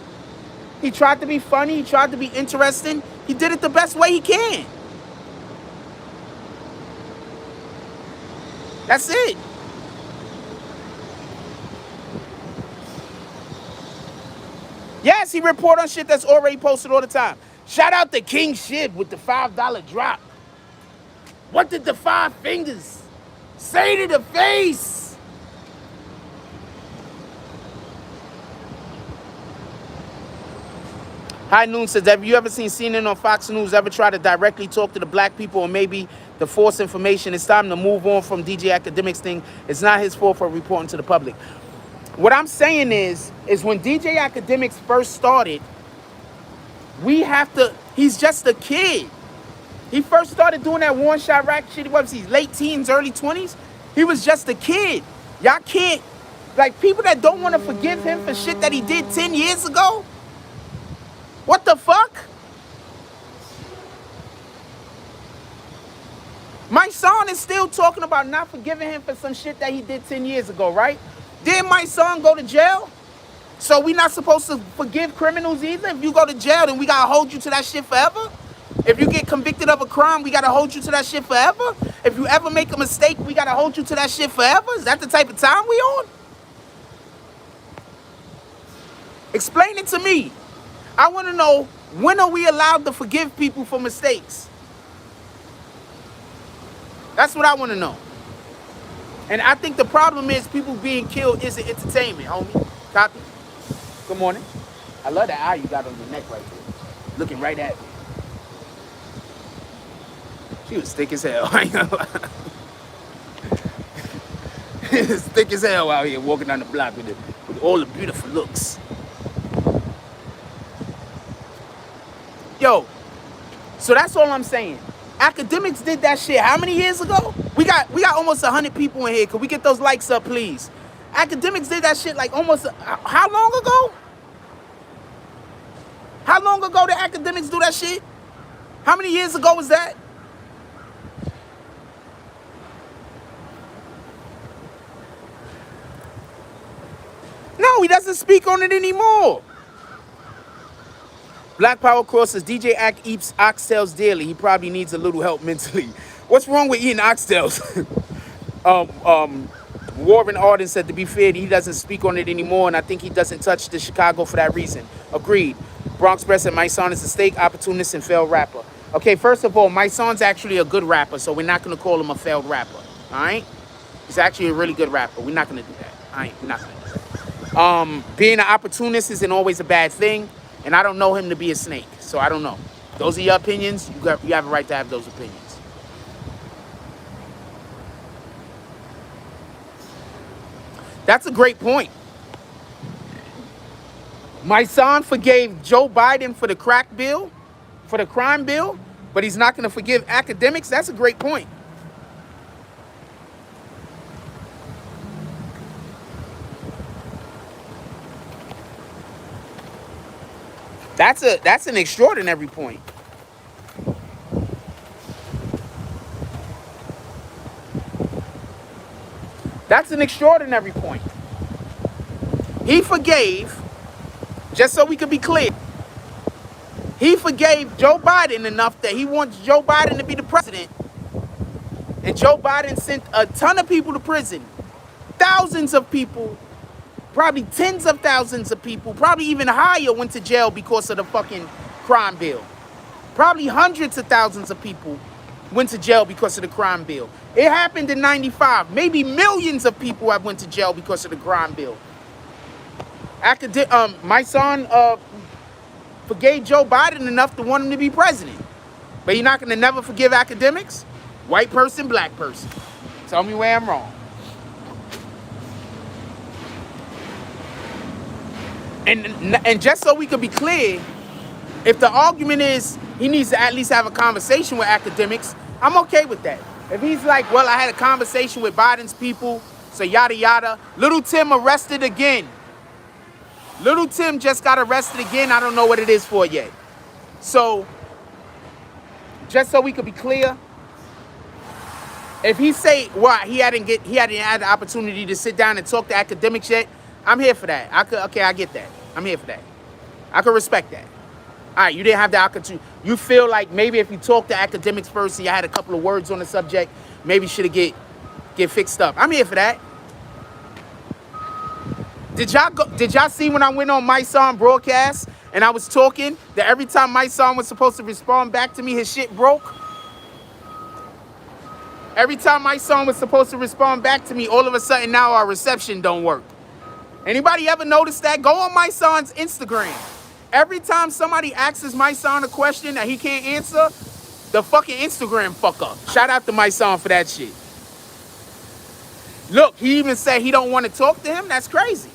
He tried to be funny. He tried to be interesting. He did it the best way he can. That's it. Yes, he report on shit that's already posted all the time. Shout out to King Shib with the $5 drop. What did the 5 fingers say to the face? High Noon says, have you ever seen CNN on Fox News ever try to directly talk to the black people or maybe the false information? It's time to move on from DJ Akademiks thing. It's not his fault for reporting to the public. What I'm saying is when DJ Akademiks first started, he's just a kid. He first started doing that one shot rack shit. What was he, late teens, early 20s? He was just a kid. Y'all can't, like, people that don't want to forgive him for shit that he did 10 years ago? What the fuck? Mysonne is still talking about not forgiving him for some shit that he did 10 years ago, right? Didn't Mysonne go to jail? So we not supposed to forgive criminals either? If you go to jail, then we gotta hold you to that shit forever? If you get convicted of a crime, we gotta hold you to that shit forever? If you ever make a mistake, we gotta hold you to that shit forever? Is that the type of time we on? Explain it to me. I want to know, when are we allowed to forgive people for mistakes? That's what I want to know. And I think the problem is people being killed isn't entertainment, homie. Copy? Good morning. I love that eye you got on your neck right there. Looking right at me. She was thick as hell. I ain't gonna lie. It's thick as hell out here walking down the block with all the beautiful looks. Yo, so that's all I'm saying. Akademiks did that shit how many years ago? We got almost 100 people in here. Could we get those likes up, please? Akademiks did that shit like almost, how long ago? How long ago did Akademiks do that shit? How many years ago was that? No, he doesn't speak on it anymore. Black Power Cross says, DJ Ak eats oxtails daily. He probably needs a little help mentally. What's wrong with eating oxtails? Warren Arden said, to be fair, he doesn't speak on it anymore, and I think he doesn't touch the Chicago for that reason. Agreed. Bronx Press said, Mysonne is a steak, opportunist, and failed rapper. Okay, first of all, Mysonne's actually a good rapper, so we're not going to call him a failed rapper. All right? He's actually a really good rapper. We're not going to do that. All right? We're not going to do that. Being an opportunist isn't always a bad thing. And I don't know him to be a snake, so I don't know. Those are your opinions. You have a right to have those opinions. That's a great point. Mysonne forgave Joe Biden for the crack bill, for the crime bill, but he's not going to forgive Akademiks. That's a great point. That's an extraordinary point. That's an extraordinary point. He forgave, just so we could be clear, he forgave Joe Biden enough that he wants Joe Biden to be the president And Joe Biden sent a ton of people to prison. Thousands of people, probably tens of thousands of people, probably even higher went to jail because of the fucking crime bill. Probably hundreds of thousands of people went to jail because of the crime bill. It happened in 95. Maybe millions of people have went to jail because of the crime bill. Mysonne forgave Joe Biden enough to want him to be president. But you're not going to never forgive academics? White person, black person. Tell me where I'm wrong. And just so we can be clear, if the argument is he needs to at least have a conversation with academics, I'm okay with that. If he's like, well, I had a conversation with Biden's people, so yada yada. Little Tim arrested again. Little Tim just got arrested again. I don't know what it is for yet. So, just so we could be clear, if he say, well, he hadn't had the opportunity to sit down and talk to academics yet, I'm here for that. I get that. I'm here for that. I could respect that. All right, you didn't have the opportunity. You feel like maybe if you talked to academics first and you had a couple of words on the subject, maybe should have get fixed up. I'm here for that. Did y'all see when I went on Mysonne broadcast and I was talking that every time Mysonne was supposed to respond back to me, his shit broke? Every time Mysonne was supposed to respond back to me, all of a sudden now our reception don't work. Anybody ever notice that? Go on Mysonne's Instagram. Every time somebody asks Mysonne a question that he can't answer, the fucking Instagram fuck up. Shout out to Mysonne for that shit. Look, he even said he don't want to talk to him. That's crazy.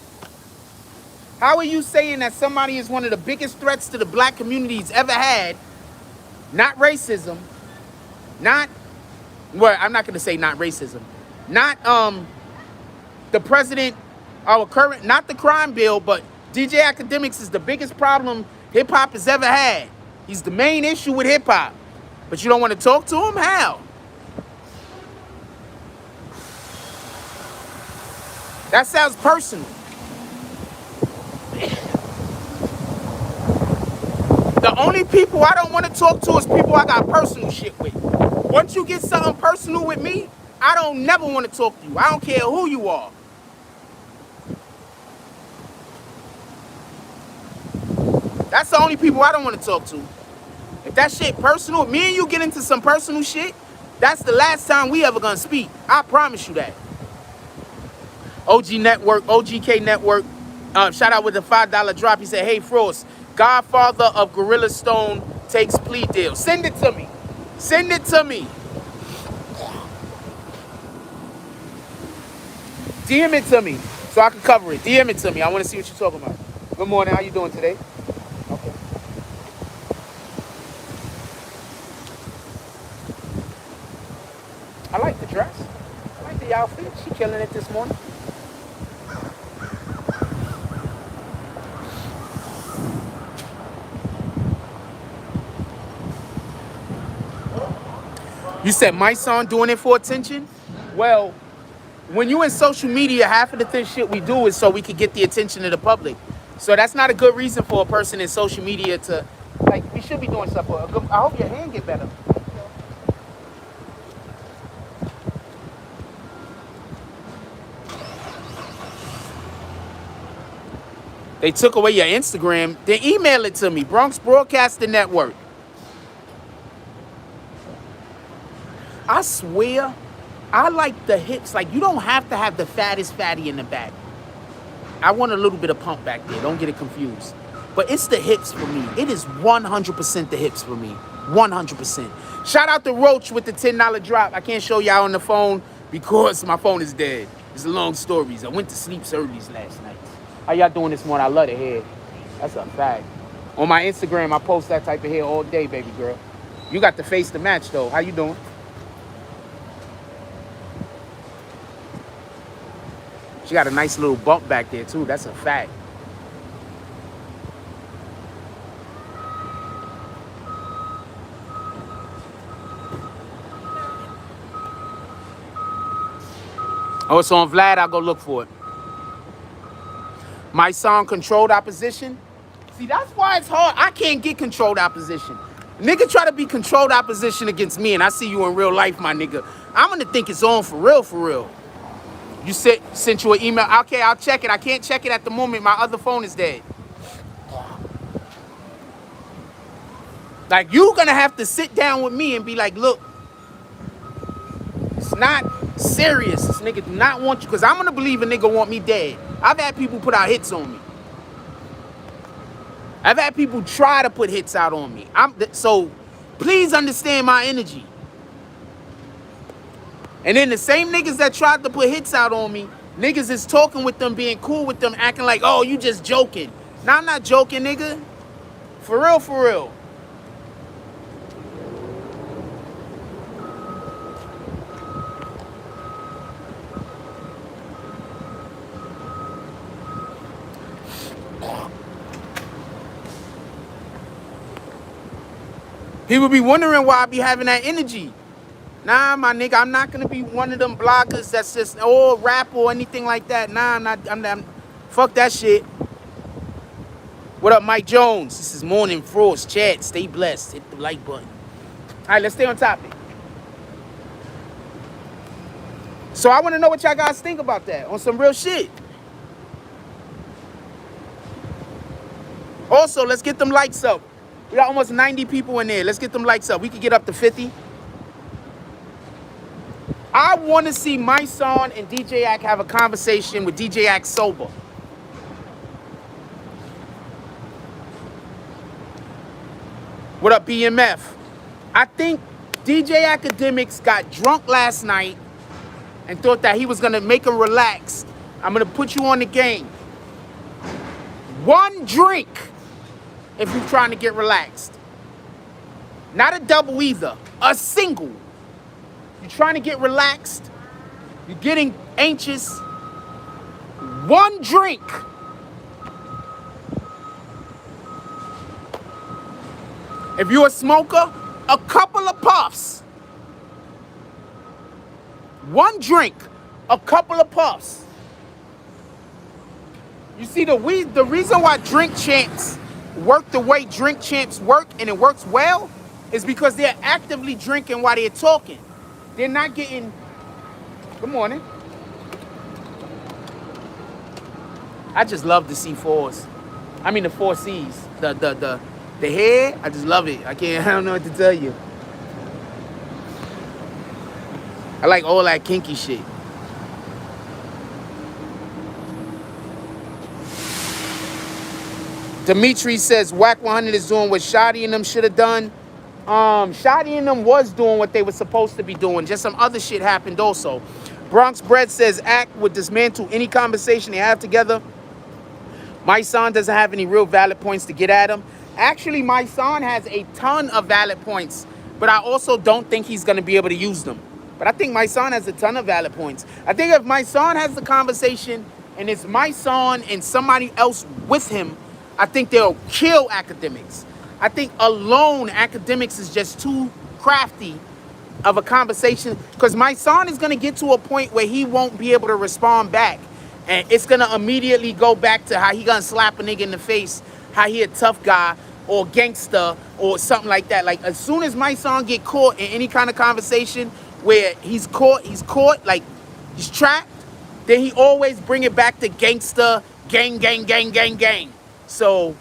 How are you saying that somebody is one of the biggest threats to the black community he's ever had? Not racism. Not, well, I'm not going to say not racism. Not the president, our current, not the crime bill, but DJ Akademiks is the biggest problem hip-hop has ever had. He's the main issue with hip-hop. But you don't want to talk to him? How? That sounds personal. The only people I don't want to talk to is people I got personal shit with. Once you get something personal with me, I don't never want to talk to you. I don't care who you are. That's the only people I don't want to talk to. If that shit personal, me and you get into some personal shit, that's the last time we ever gonna speak. I promise you that. OG Network, OGK Network, shout out with the $5 drop. He said, hey, Frost, Godfather of Gorilla Stone takes plea deal. Send it to me. Send it to me. DM it to me so I can cover it. DM it to me. I want to see what you're talking about. Good morning. How you doing today? Okay. I like the dress. I like the outfit. She killing it this morning. You said Mysonne doing it for attention? Well, when you in social media, half of the shit we do is so we can get the attention of the public. So that's not a good reason for a person in social media to, like, we should be doing stuff for. I hope your hand get better. They took away your Instagram, then email it to me, Bronx Broadcasting Network. I swear, I like the hips. Like, you don't have to have the fattest fatty in the back. I want a little bit of pump back there. Don't get it confused. But it's the hips for me. It is 100% the hips for me. 100%. Shout out to Roach with the $10 drop. I can't show y'all on the phone because my phone is dead. It's long stories. I went to sleep early last night. How y'all doing this morning? I love the hair. That's a fact. On my Instagram, I post that type of hair all day, baby girl. You got the face to match, though. How you doing? She got a nice little bump back there, too. That's a fact. Oh, it's on Vlad. I'll go look for it. Mysonne controlled opposition. See, that's why it's hard. I can't get controlled opposition. Nigga try to be controlled opposition against me, and I see you in real life, my nigga. I'm gonna think it's on for real, for real. You sent you an email. Okay, I'll check it. I can't check it at the moment. My other phone is dead. Like, you gonna have to sit down with me and be like, look, it's not serious. This nigga do not want you, because I'm gonna believe a nigga want me dead. I've had people put out hits on me. I've had people try to put hits out on me. So please understand my energy. And then the same niggas that tried to put hits out on me, niggas is talking with them, being cool with them, acting like, oh, you just joking. Nah, I'm not joking, nigga. For real, for real. People be wondering why I be having that energy. Nah, my nigga, I'm not gonna be one of them bloggers that's just all rap or anything like that. Nah, I'm not. Fuck that shit. What up, Mike Jones? This is Morning Frost. Chat, stay blessed. Hit the like button. All right, let's stay on topic. So I want to know what y'all guys think about that on some real shit. Also, let's get them likes up. We got almost 90 people in there. Let's get them likes up. We could get up to 50. I want to see Mysonne and DJ Ack have a conversation with DJ Ack sober. What up, BMF? I think DJ Akademiks got drunk last night and thought that he was going to make him relax. I'm going to put you on the game. One drink if you're trying to get relaxed. Not a double either. A single. You're trying to get relaxed. You're getting anxious. One drink. If you're a smoker, a couple of puffs. One drink, a couple of puffs. You see, the reason why drink champs work the way drink champs work, and it works well, is because they're actively drinking while they're talking. They're not getting... Good morning. I just love the C4s. I mean the 4 Cs. The hair, I just love it. I don't know what to tell you. I like all that kinky shit. Dimitri says Wack 100 is doing what Shotty and them should have done. Shotty and them was doing what they were supposed to be doing. Just some other shit happened also. Bronx Bread says Ack would dismantle any conversation they have together. Mysonne doesn't have any real valid points to get at him. Actually, Mysonne has a ton of valid points, but I also don't think he's going to be able to use them. But I think Mysonne has a ton of valid points. I think if Mysonne has the conversation and it's Mysonne and somebody else with him, I think they'll kill Akademiks. I think alone Akademiks is just too crafty of a conversation, because Mysonne is going to get to a point where he won't be able to respond back. And it's going to immediately go back to how he going to slap a nigga in the face, how he a tough guy or gangster or something like that. Like, as soon as Mysonne get caught in any kind of conversation where he's caught, like he's trapped, then he always bring it back to gangster, gang, gang, gang, gang, gang. So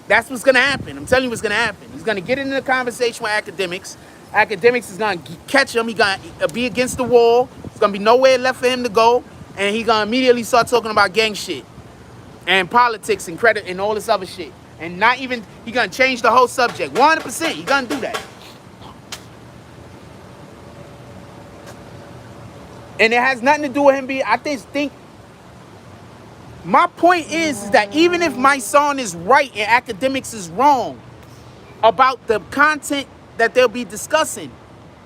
that's what's going to happen. I'm telling you what's going to happen. He's going to get into the conversation with Akademiks. Akademiks is going to catch him. He's going to be against the wall. There's going to be nowhere left for him to go. And he's going to immediately start talking about gang shit and politics and credit and all this other shit. And not even, he's going to change the whole subject. 100%. He's going to do that. And it has nothing to do with him being, I just think, my point is that even if Mysonne is right and Akademiks is wrong about the content that they'll be discussing,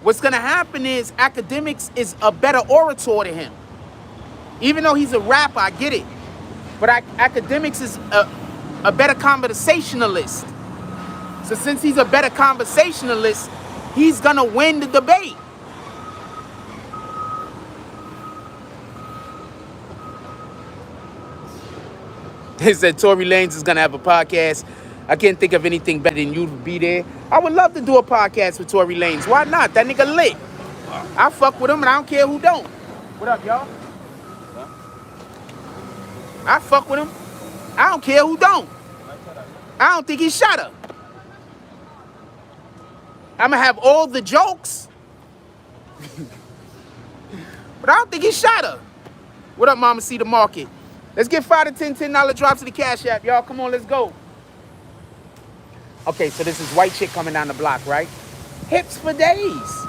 what's going to happen is Akademiks is a better orator to him. Even though he's a rapper, I get it. But Akademiks is a better conversationalist. So since he's a better conversationalist, he's going to win the debate. They said Tory Lanez is going to have a podcast. I can't think of anything better than you to be there. I would love to do a podcast with Tory Lanez. Why not? That nigga lit. I fuck with him, and I don't care who don't. What up, y'all? I fuck with him. I don't care who don't. I don't think he shot her. I'm gonna have all the jokes, but I don't think he shot her. What up, Mama? See the market. Let's get 5 to 10 $10 drops to the Cash App, y'all. Come on, let's go. Okay, so this is white chick coming down the block, right? Hips for days.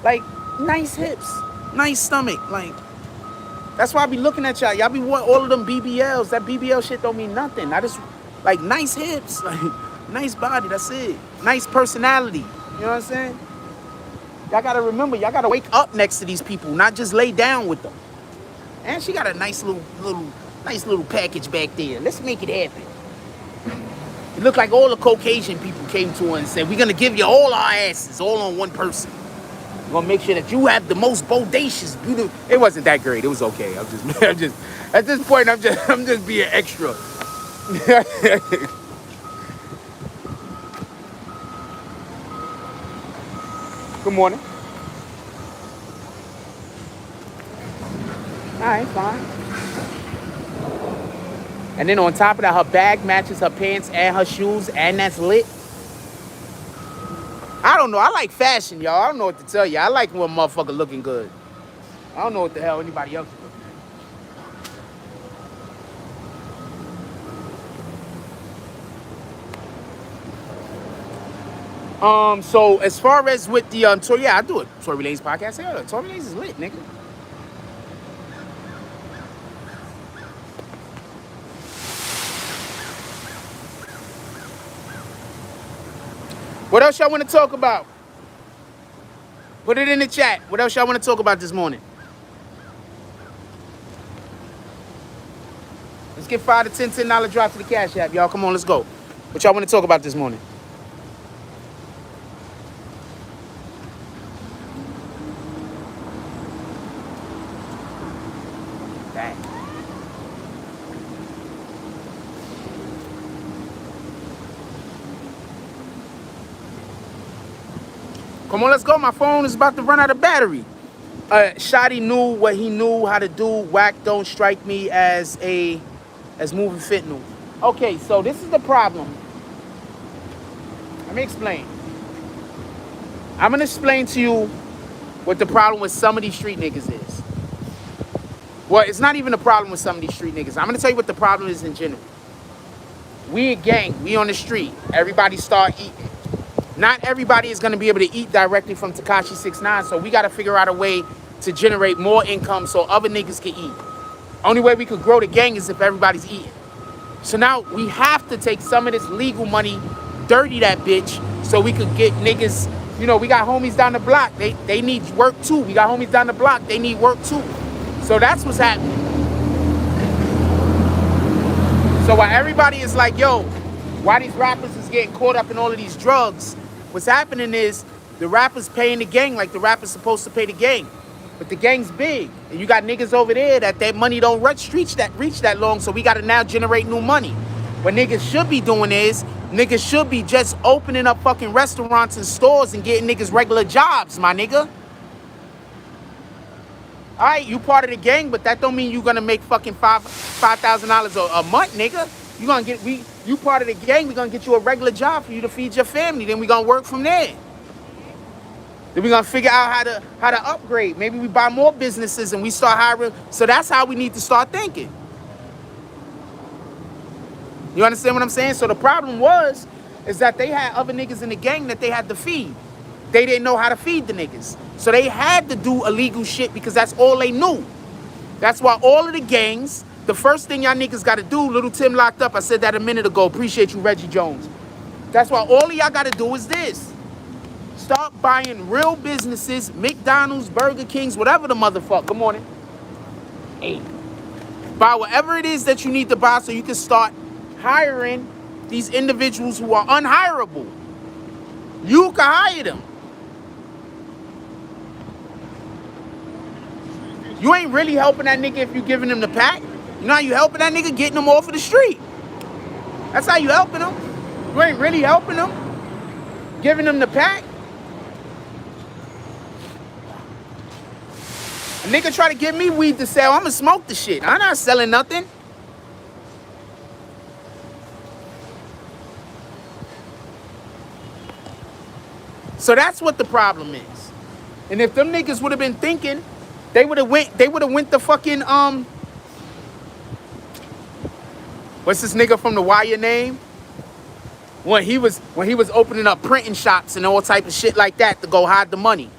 Like, nice hips, nice stomach. Like, that's why I be looking at y'all. Y'all be wanting all of them BBLs. That BBL shit don't mean nothing. I just, like, nice hips, like, nice body, that's it. Nice personality, you know what I'm saying? Y'all gotta remember, y'all gotta wake up next to these people, not just lay down with them. And she got a nice little package back there. Let's make it happen. It looked like all the Caucasian people came to her and said, we're gonna give you all our asses, all on one person. We're gonna make sure that you have the most bodacious, beautiful. It wasn't that great. It was okay. I'm just at this point, I'm just being extra. Good morning. All right, fine. And then on top of that, her bag matches her pants and her shoes, and that's lit. I don't know. I like fashion, y'all. I don't know what to tell you. I like when a motherfucker looking good. I don't know what the hell anybody else is looking at. So as far as with the Tory, yeah, I do it. Tory Lanez podcast. Yeah, Tory Lanez is lit, nigga. What else y'all want to talk about? Put it in the chat. What else y'all want to talk about this morning? Let's get 5 to 10 $10 drops to the Cash App, y'all. Come on, let's go. What y'all want to talk about this morning? Dang. Come on, let's go. My phone is about to run out of battery. Shotty knew what he knew how to do. Wack don't strike me as moving fentanyl. Okay, so this is the problem. Let me explain. I'm gonna explain to you what the problem with some of these street niggas is. Well, it's not even a problem with some of these street niggas. I'm gonna tell you what the problem is in general. We a gang, we on the street. Everybody start eating. Not everybody is gonna be able to eat directly from Tekashi 6ix9ine, so we gotta figure out a way to generate more income so other niggas can eat. Only way we could grow the gang is if everybody's eating. So now we have to take some of this legal money, dirty that bitch, so we could get niggas, you know, we got homies down the block, they need work too. We got homies down the block, they need work too. So that's what's happening. So while everybody is like, yo, why these rappers is getting caught up in all of these drugs, what's happening is the rappers paying the gang like the rappers supposed to pay the gang. But the gang's big, and you got niggas over there that money don't reach that long, so we got to now generate new money. What niggas should be doing is, niggas should be just opening up fucking restaurants and stores and getting niggas regular jobs, my nigga. All right, you part of the gang, but that don't mean you gonna make fucking $5,000 a month, nigga. You gonna get you part of the gang. We gonna get you a regular job for you to feed your family. Then we gonna work from there. Then we're going to figure out how to upgrade. Maybe we buy more businesses and we start hiring. So that's how we need to start thinking. You understand what I'm saying? So the problem is that they had other niggas in the gang that they had to feed. They didn't know how to feed the niggas. So they had to do illegal shit because that's all they knew. That's why all of the gangs, the first thing y'all niggas got to do, Little Tim locked up. I said that a minute ago. Appreciate you, Reggie Jones. That's why all of y'all got to do is this. Start buying real businesses, McDonald's, Burger Kings, whatever the motherfucker. Good morning. Hey. Buy whatever it is that you need to buy so you can start hiring these individuals who are unhireable. You can hire them. You ain't really helping that nigga if you giving him the pack. You know how you helping that nigga? Getting him off of the street. That's how you helping him. You ain't really helping him. Giving him the pack. A nigga try to give me weed to sell, I'ma smoke the shit. I'm not selling nothing. So that's what the problem is. And if them niggas would have been thinking, they would have went the fucking what's this nigga from the Wire name? When he was opening up printing shops and all type of shit like that to go hide the money.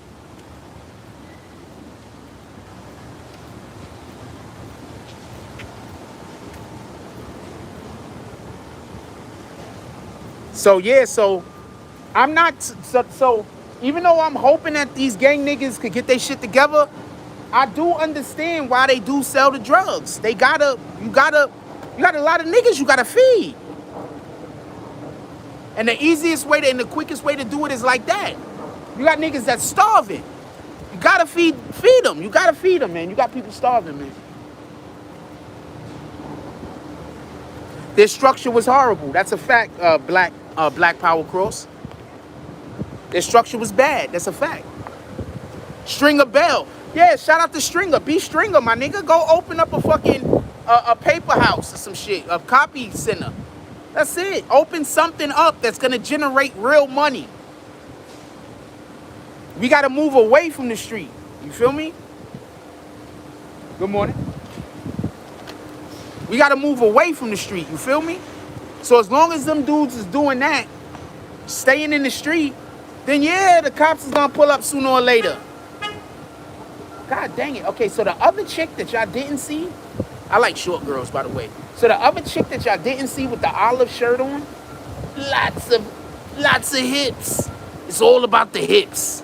So yeah, so I'm not so even though I'm hoping that these gang niggas could get their shit together, I do understand why they do sell the drugs. You got a lot of niggas you gotta feed. And the easiest way and the quickest way to do it is like that. You got niggas that's starving. You gotta feed them. You gotta feed them, man. You got people starving, man. Their structure was horrible. That's a fact, Black Power Cross. Their structure was bad. That's a fact. Stringer Bell. Yeah, shout out to Stringer. Be Stringer, my nigga. Go open up a fucking a paper house or some shit. A copy center. That's it. Open something up that's going to generate real money. We got to move away from the street. You feel me? Good morning. We got to move away from the street. You feel me? So as long as them dudes is doing that, staying in the street, then yeah, the cops is going to pull up sooner or later. God dang it. Okay, so the other chick that y'all didn't see, I like short girls, by the way. So the other chick that y'all didn't see with the olive shirt on, lots of hips. It's all about the hips.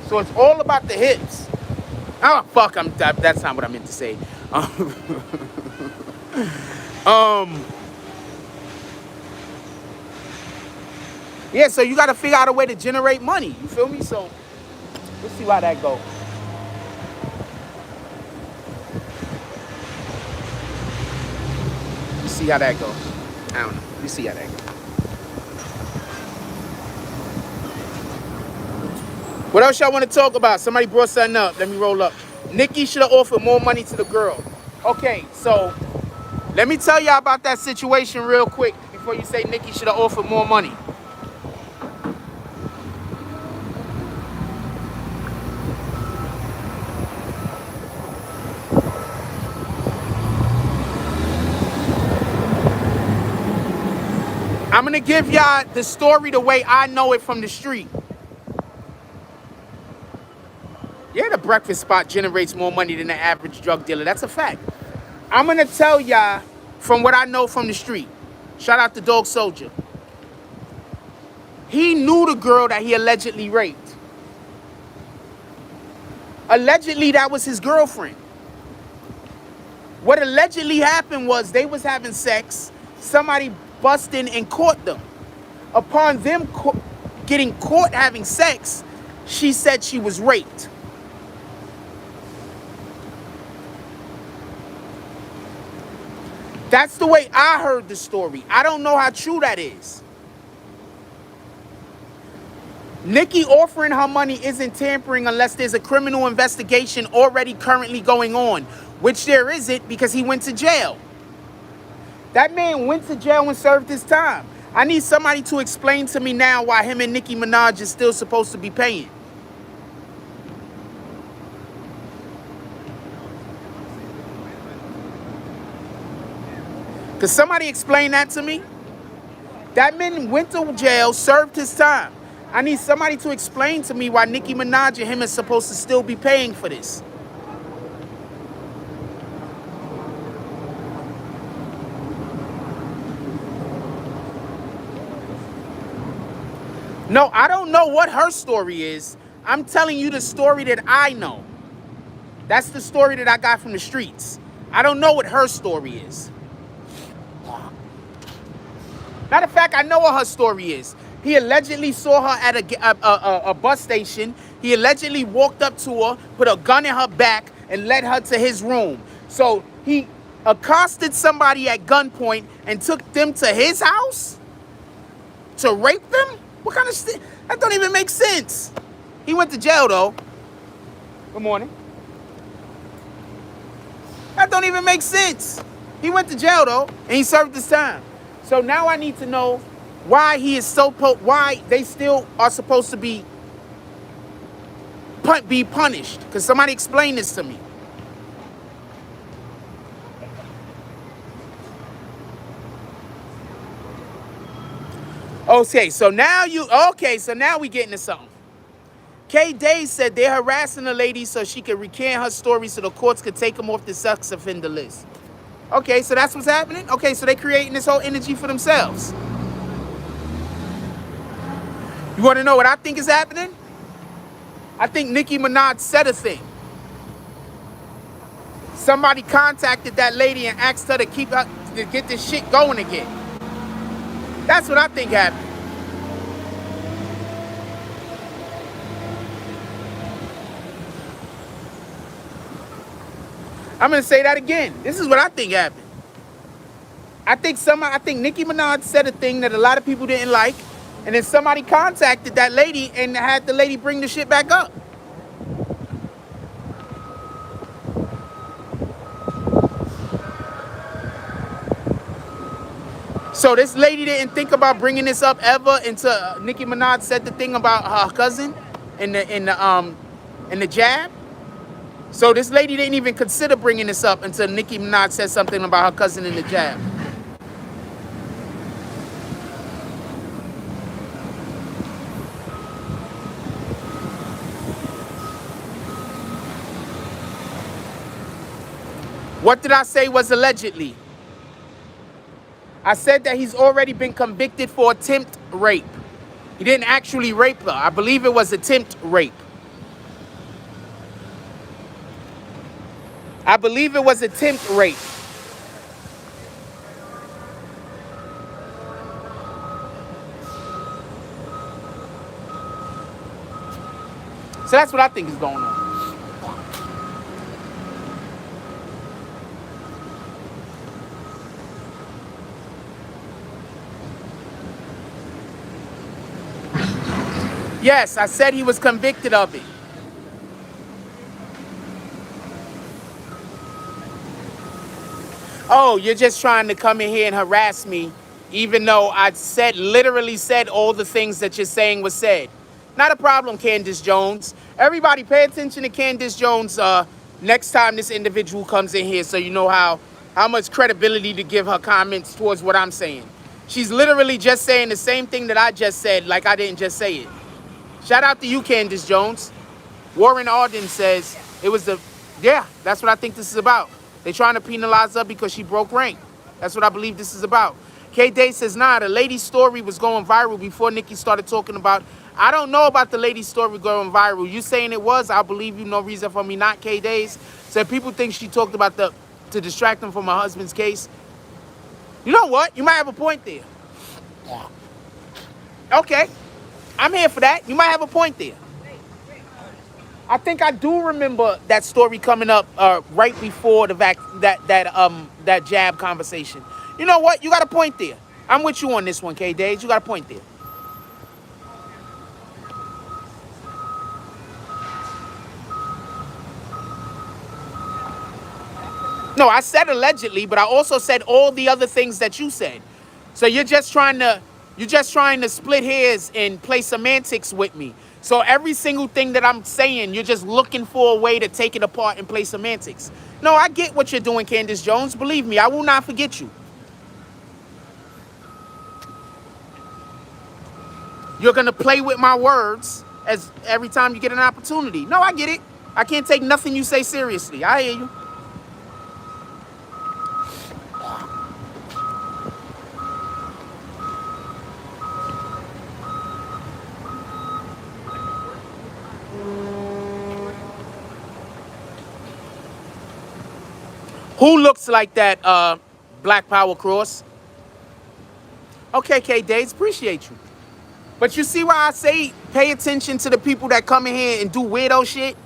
So it's all about the hips. Oh, fuck, that's not what I meant to say. Yeah, so you got to figure out a way to generate money. You feel me? So let's see how that goes. Let's see how that goes. I don't know. Let's see how that goes. What else y'all want to talk about? Somebody brought something up. Let me roll up. Nicki should have offered more money to the girl. Okay, so let me tell y'all about that situation real quick before you say Nicki should have offered more money. I'm going to give y'all the story the way I know it from the street. Yeah, the breakfast spot generates more money than the average drug dealer. That's a fact. I'm going to tell y'all from what I know from the street. Shout out to Dog Soldier. He knew the girl that he allegedly raped. Allegedly, that was his girlfriend. What allegedly happened was they was having sex. Somebody bust in and caught them. Upon them getting caught having sex, she said she was raped. That's the way I heard the story. I don't know how true that is. Nicki offering her money isn't tampering unless there's a criminal investigation already currently going on, which there isn't because he went to jail. That man went to jail and served his time. I need somebody to explain to me now why him and Nicki Minaj is still supposed to be paying. Could somebody explain that to me? That man went to jail, served his time. I need somebody to explain to me why Nicki Minaj and him is supposed to still be paying for this. No, I don't know what her story is. I'm telling you the story that I know. That's the story that I got from the streets. I don't know what her story is. Matter of fact, I know what her story is. He allegedly saw her at a bus station. He allegedly walked up to her, put a gun in her back, and led her to his room. So he accosted somebody at gunpoint and took them to his house to rape them? What kind of shit? That don't even make sense. He went to jail, though. Good morning. That don't even make sense. He went to jail, though, and he served his time. So now I need to know why he is so why they still are supposed to be punished. Because somebody explain this to me. Okay, so now we getting to something. K. Day said they're harassing the lady so she could recant her story so the courts could take them off the sex offender list. Okay, so that's what's happening? Okay, so they're creating this whole energy for themselves. You want to know what I think is happening? I think Nicki Minaj said a thing. Somebody contacted that lady and asked her to get this shit going again. That's what I think happened. I'm gonna say that again. This is what I think happened. I think Nicki Minaj said a thing that a lot of people didn't like, and then somebody contacted that lady and had the lady bring the shit back up. So this lady didn't think about bringing this up ever until Nicki Minaj said the thing about her cousin in the jab. So this lady didn't even consider bringing this up until Nicki Minaj said something about her cousin in the jab. What did I say was allegedly? I said that he's already been convicted for attempt rape. He didn't actually rape her. I believe it was attempt rape. I believe it was attempt rape. So that's what I think is going on. Yes, I said he was convicted of it. Oh, you're just trying to come in here and harass me, even though I literally said all the things that you're saying was said. Not a problem, Candace Jones. Everybody pay attention to Candace Jones next time this individual comes in here so you know how much credibility to give her comments towards what I'm saying. She's literally just saying the same thing that I just said, like I didn't just say it. Shout out to you, Candace Jones. Warren Arden says it was yeah, that's what I think this is about. They're trying to penalize her because she broke rank. That's what I believe this is about. K-Day says, nah, the lady's story was going viral before Nicki started talking about. I don't know about the lady's story going viral. You saying it was, I believe you, no reason for me not, K-Days. So if people think she talked about to distract them from her husband's case. You know what? You might have a point there. Okay. I'm here for that. You might have a point there. I think I do remember that story coming up right before that jab conversation. You know what? You got a point there. I'm with you on this one, K-Days. You got a point there. No, I said allegedly, but I also said all the other things that you said. So you're just trying to split hairs and play semantics with me. So every single thing that I'm saying, you're just looking for a way to take it apart and play semantics. No, I get what you're doing, Candace Jones. Believe me, I will not forget you. You're going to play with my words as every time you get an opportunity. No, I get it. I can't take nothing you say seriously. I hear you. Who looks like that Black Power cross? Okay, K-Days, appreciate you. But you see why I say pay attention to the people that come in here and do weirdo shit?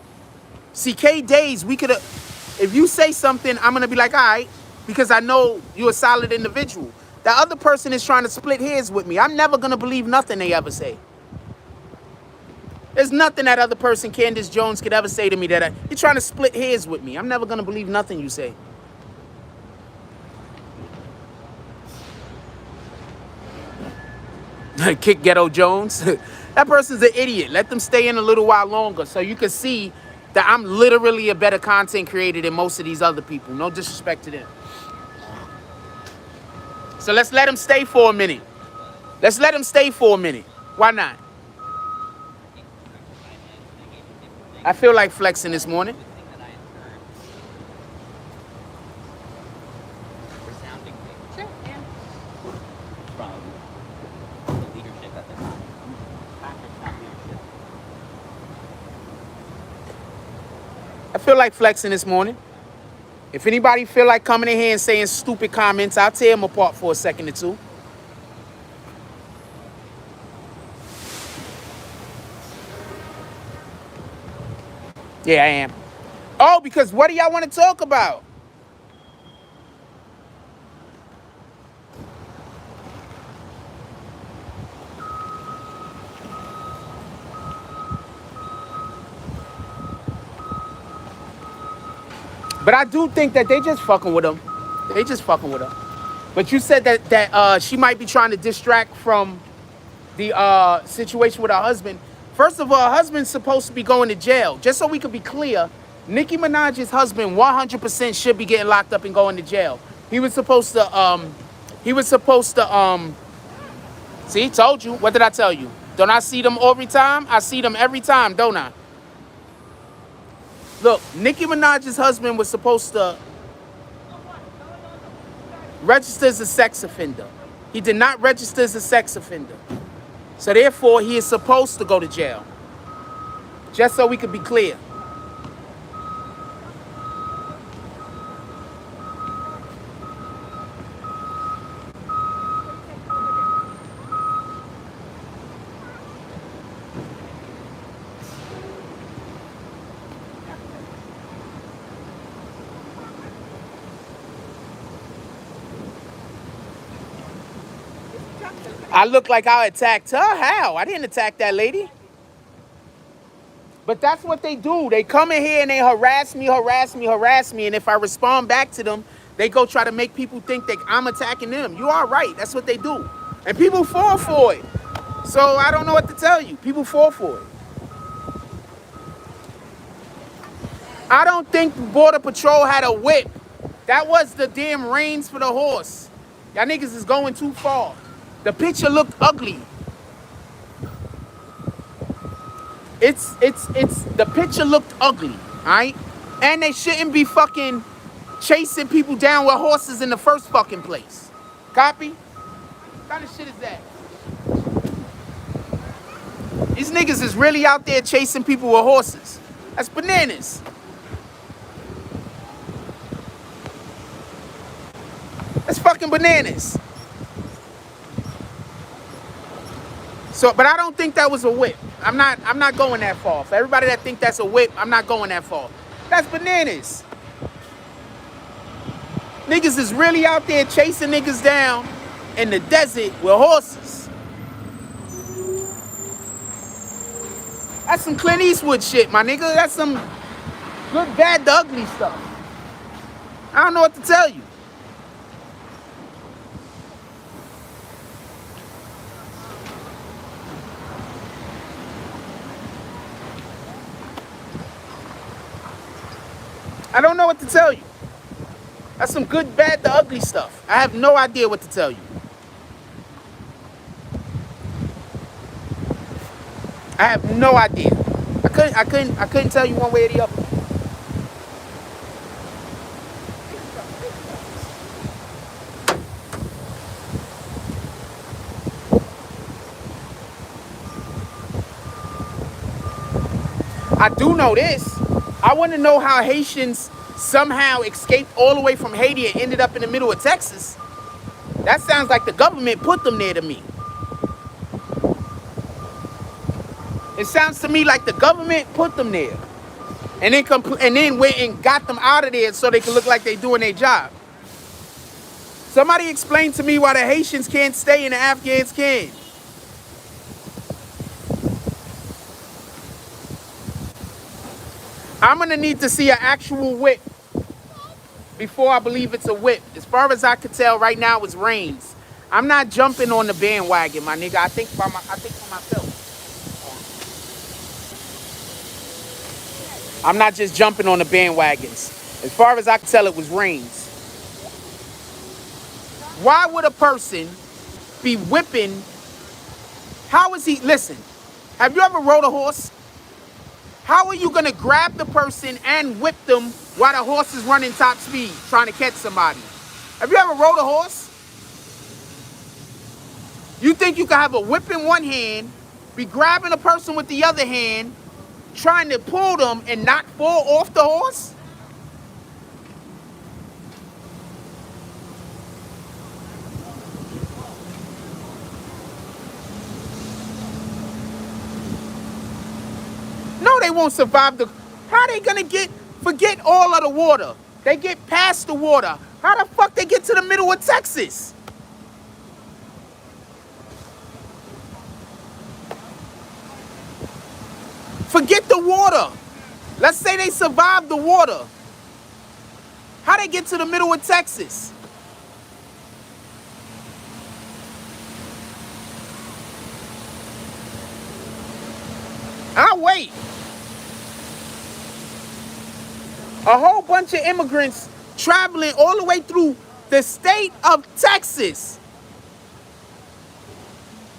See, K Days, we could have, if you say something, I'm going to be like, all right, because I know you're a solid individual. The other person is trying to split hairs with me. I'm never going to believe nothing they ever say. There's nothing that other person, Candace Jones, could ever say to me that you're trying to split hairs with me. I'm never going to believe nothing you say. Kick Ghetto Jones. That person's an idiot. Let them stay in a little while longer so you can see that I'm literally a better content creator than most of these other people. No disrespect to them. So let's let them stay for a minute. Let's let them stay for a minute. Why not? I feel like flexing this morning. I feel like flexing this morning. If anybody feel like coming in here and saying stupid comments, I'll tear them apart for a second or two. Yeah, I am. Oh, because what do y'all want to talk about? But I do think that they just fucking with him. They just fucking with her. But you said that she might be trying to distract from the situation with her husband. First of all, her husband's supposed to be going to jail. Just so we could be clear, Nicki Minaj's husband 100% should be getting locked up and going to jail. He was supposed to, see, told you. What did I tell you? Don't I see them every time? I see them every time, don't I? Look, Nicki Minaj's husband was supposed to register as a sex offender. He did not register as a sex offender. So therefore, he is supposed to go to jail. Just so we could be clear. I look like I attacked her? How? I didn't attack that lady. But that's what they do. They come in here and they harass me. And if I respond back to them, they go try to make people think that I'm attacking them. You are right. That's what they do. And people fall for it. So I don't know what to tell you. People fall for it. I don't think Border Patrol had a whip. That was the damn reins for the horse. Y'all niggas is going too far. The picture looked ugly. The picture looked ugly, alright? And they shouldn't be fucking chasing people down with horses in the first fucking place. Copy? What kind of shit is that? These niggas is really out there chasing people with horses. That's bananas. That's fucking bananas. So, but I don't think that was a whip. I'm not going that far. For everybody that think that's a whip, I'm not going that far. That's bananas. Niggas is really out there chasing niggas down in the desert with horses. That's some Clint Eastwood shit, my nigga. That's some good, bad, the ugly stuff. I don't know what to tell you. I don't know what to tell you. That's some good, bad, the ugly stuff. I have no idea what to tell you. I have no idea. I couldn't tell you one way or the other. I do know this. I want to know how Haitians somehow escaped all the way from Haiti and ended up in the middle of Texas. That sounds like the government put them there to me. It sounds to me like the government put them there. And then went and got them out of there so they can look like they doing their job. Somebody explain to me why the Haitians can't stay and the Afghans can. I'm gonna need to see an actual whip before I believe it's a whip. As far as I could tell right now, it's rains. I'm not jumping on the bandwagon, my nigga. I think for myself. I'm not just jumping on the bandwagons. As far as I could tell, it was rains. Why would a person be whipping? How is he? Listen, have you ever rode a horse? How are you gonna grab the person and whip them while the horse is running top speed trying to catch somebody? Have you ever rode a horse? You think you can have a whip in one hand, be grabbing a person with the other hand, trying to pull them and not fall off the horse? No, they won't survive the... How they gonna forget all of the water? They get past the water. How the fuck they get to the middle of Texas? Forget the water. Let's say they survive the water. How they get to the middle of Texas? I'll wait. A whole bunch of immigrants traveling all the way through the state of Texas.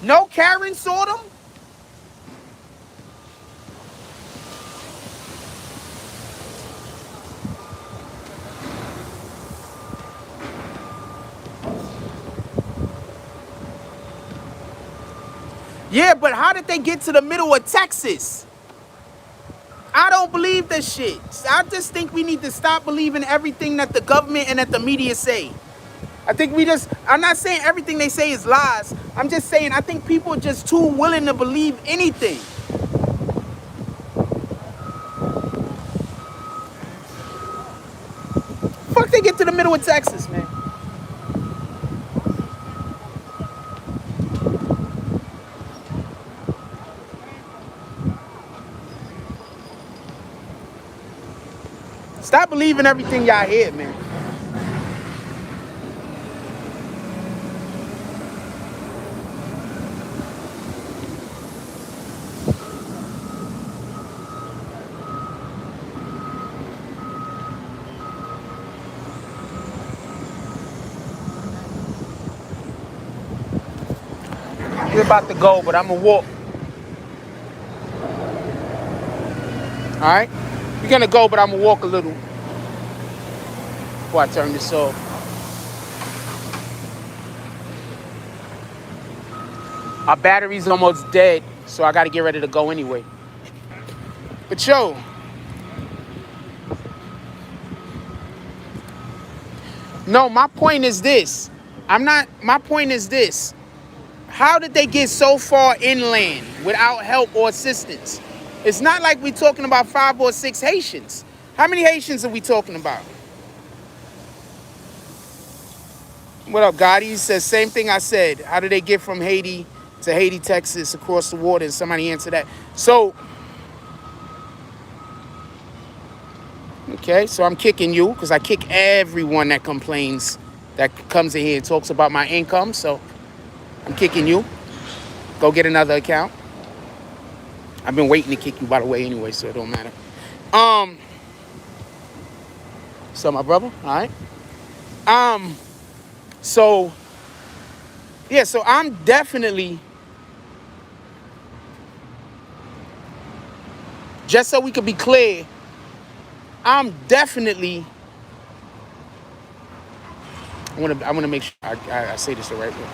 No Karen saw them? Yeah, but how did they get to the middle of Texas? I don't believe this shit. I just think we need to stop believing everything that the government and that the media say. I think I'm not saying everything they say is lies. I'm just saying I think people are just too willing to believe anything. Fuck they get to the middle of Texas, man. Stop believing everything y'all hear, man. We're about to go, but I'm gonna walk. All right? We're gonna go, but I'm gonna walk a little before I turn this off. Our battery's almost dead, so I gotta get ready to go anyway. But yo, no, my point is this. My point is this. How did they get so far inland without help or assistance? It's not like we're talking about 5 or 6 Haitians. How many Haitians are we talking about? What up, Gotti? He says, same thing I said. How did they get from Haiti to Haiti, Texas, across the water? And somebody answered that. So, okay, so I'm kicking you because I kick everyone that complains, that comes in here and talks about my income. So I'm kicking you. Go get another account. I've been waiting to kick you, by the way, anyway, so it don't matter. So my brother, all right. So yeah, so I'm definitely, just so we could be clear, I'm definitely, I want to make sure I say this the right way.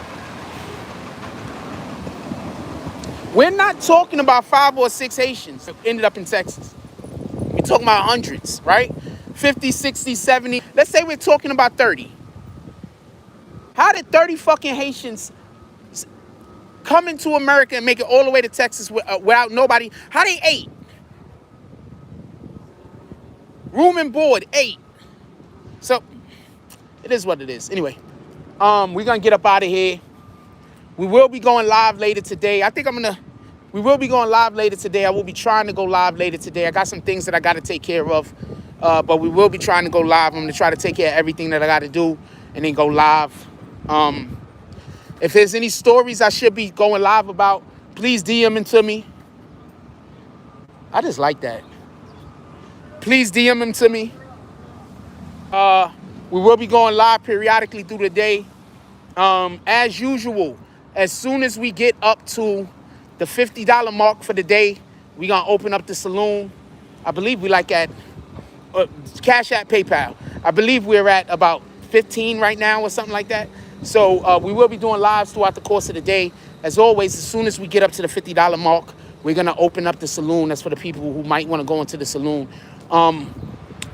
We're not talking about 5 or 6 Haitians that ended up in Texas. We're talking about hundreds, right? 50, 60, 70. Let's say we're talking about 30. How did 30 fucking Haitians coming to America and make it all the way to Texas without nobody. How they ate? Room and board, 8. So, it is what it is. Anyway, we're going to get up out of here. We will be going live later today. We will be going live later today. I will be trying to go live later today. I got some things that I got to take care of. But we will be trying to go live. I'm going to try to take care of everything that I got to do and then go live. If there's any stories I should be going live about, please DM them to me. I just like that. Please DM them to me. We will be going live periodically through the day. As usual, as soon as we get up to the $50 mark for the day, we're going to open up the saloon. I believe we like at Cash App, PayPal. I believe we're at about 15 right now or something like that. So we will be doing lives throughout the course of the day. As always, as soon as we get up to the $50 mark, we're going to open up the saloon. That's for the people who might want to go into the saloon.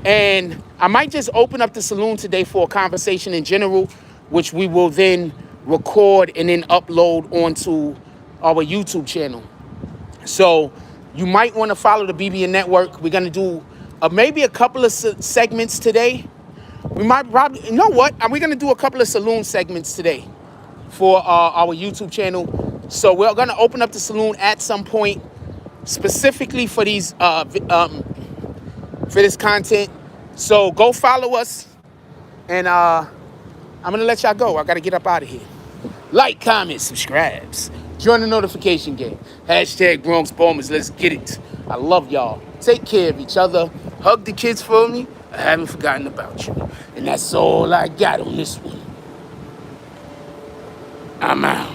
And I might just open up the saloon today for a conversation in general, which we will then record and then upload onto our YouTube channel. So you might want to follow the BBN Network. We're going to do maybe a couple of segments today. We might probably, you know what? We're going to do a couple of saloon segments today for our YouTube channel. So we're going to open up the saloon at some point specifically for these for this content. So go follow us, and I'm gonna let y'all go. I gotta get up out of here. Like, comment, subscribes, join the notification game. Hashtag Bronx Bombers. Let's get it. I love y'all. Take care of each other. Hug the kids for me. I haven't forgotten about you. And that's all I got on this one. I'm out.